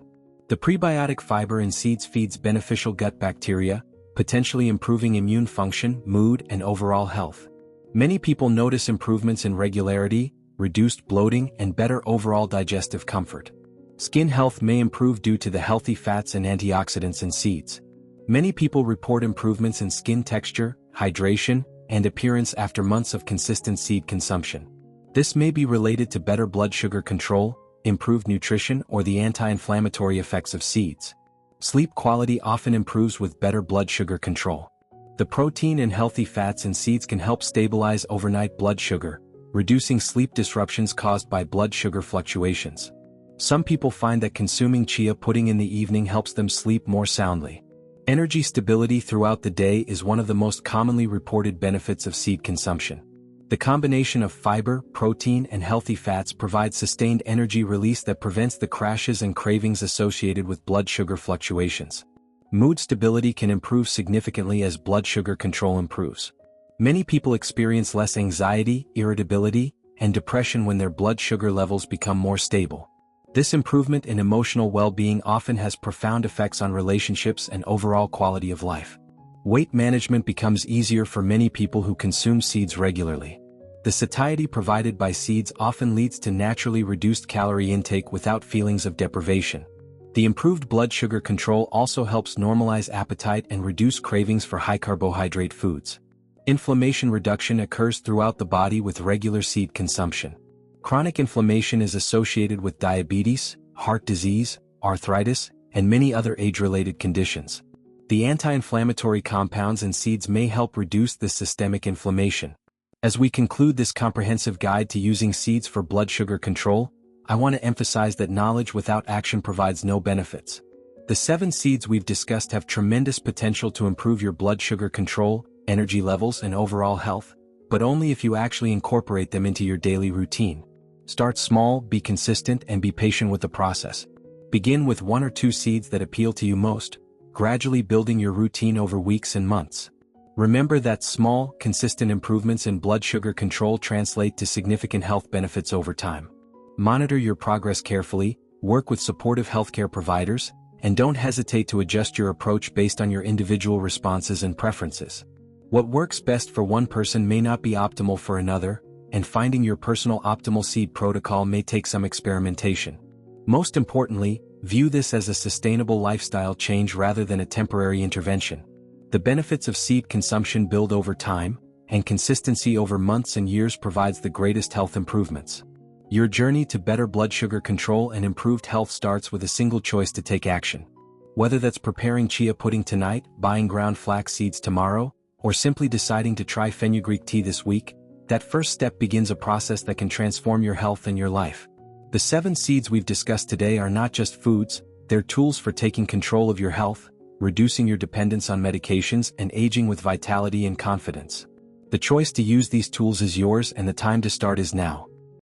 The prebiotic fiber in seeds feeds beneficial gut bacteria, potentially improving immune function, mood, and overall health. Many people notice improvements in regularity, reduced bloating, and better overall digestive comfort. Skin health may improve due to the healthy fats and antioxidants in seeds. Many people report improvements in skin texture, hydration, and appearance after months of consistent seed consumption. This may be related to better blood sugar control, improved nutrition, or the anti-inflammatory effects of seeds. Sleep quality often improves with better blood sugar control. The protein and healthy fats in seeds can help stabilize overnight blood sugar, reducing sleep disruptions caused by blood sugar fluctuations. Some people find that consuming chia pudding in the evening helps them sleep more soundly. Energy stability throughout the day is one of the most commonly reported benefits of seed consumption. The combination of fiber, protein, and healthy fats provides sustained energy release that prevents the crashes and cravings associated with blood sugar fluctuations. Mood stability can improve significantly as blood sugar control improves. Many people experience less anxiety, irritability, and depression when their blood sugar levels become more stable. This improvement in emotional well-being often has profound effects on relationships and overall quality of life. Weight management becomes easier for many people who consume seeds regularly. The satiety provided by seeds often leads to naturally reduced calorie intake without feelings of deprivation. The improved blood sugar control also helps normalize appetite and reduce cravings for high-carbohydrate foods. Inflammation reduction occurs throughout the body with regular seed consumption. Chronic inflammation is associated with diabetes, heart disease, arthritis, and many other age-related conditions. The anti-inflammatory compounds in seeds may help reduce this systemic inflammation. As we conclude this comprehensive guide to using seeds for blood sugar control, I want to emphasize that knowledge without action provides no benefits. The 7 seeds we've discussed have tremendous potential to improve your blood sugar control, energy levels, and overall health, but only if you actually incorporate them into your daily routine. Start small, be consistent, and be patient with the process. Begin with 1 or 2 seeds that appeal to you most, gradually building your routine over weeks and months. Remember that small, consistent improvements in blood sugar control translate to significant health benefits over time. Monitor your progress carefully, work with supportive healthcare providers, and don't hesitate to adjust your approach based on your individual responses and preferences. What works best for one person may not be optimal for another, and finding your personal optimal seed protocol may take some experimentation. Most importantly, view this as a sustainable lifestyle change rather than a temporary intervention. The benefits of seed consumption build over time, and consistency over months and years provides the greatest health improvements. Your journey to better blood sugar control and improved health starts with a single choice to take action. Whether that's preparing chia pudding tonight, buying ground flax seeds tomorrow, or simply deciding to try fenugreek tea this week, that first step begins a process that can transform your health and your life. The 7 seeds we've discussed today are not just foods, they're tools for taking control of your health, reducing your dependence on medications, and aging with vitality and confidence. The choice to use these tools is yours, and the time to start is now.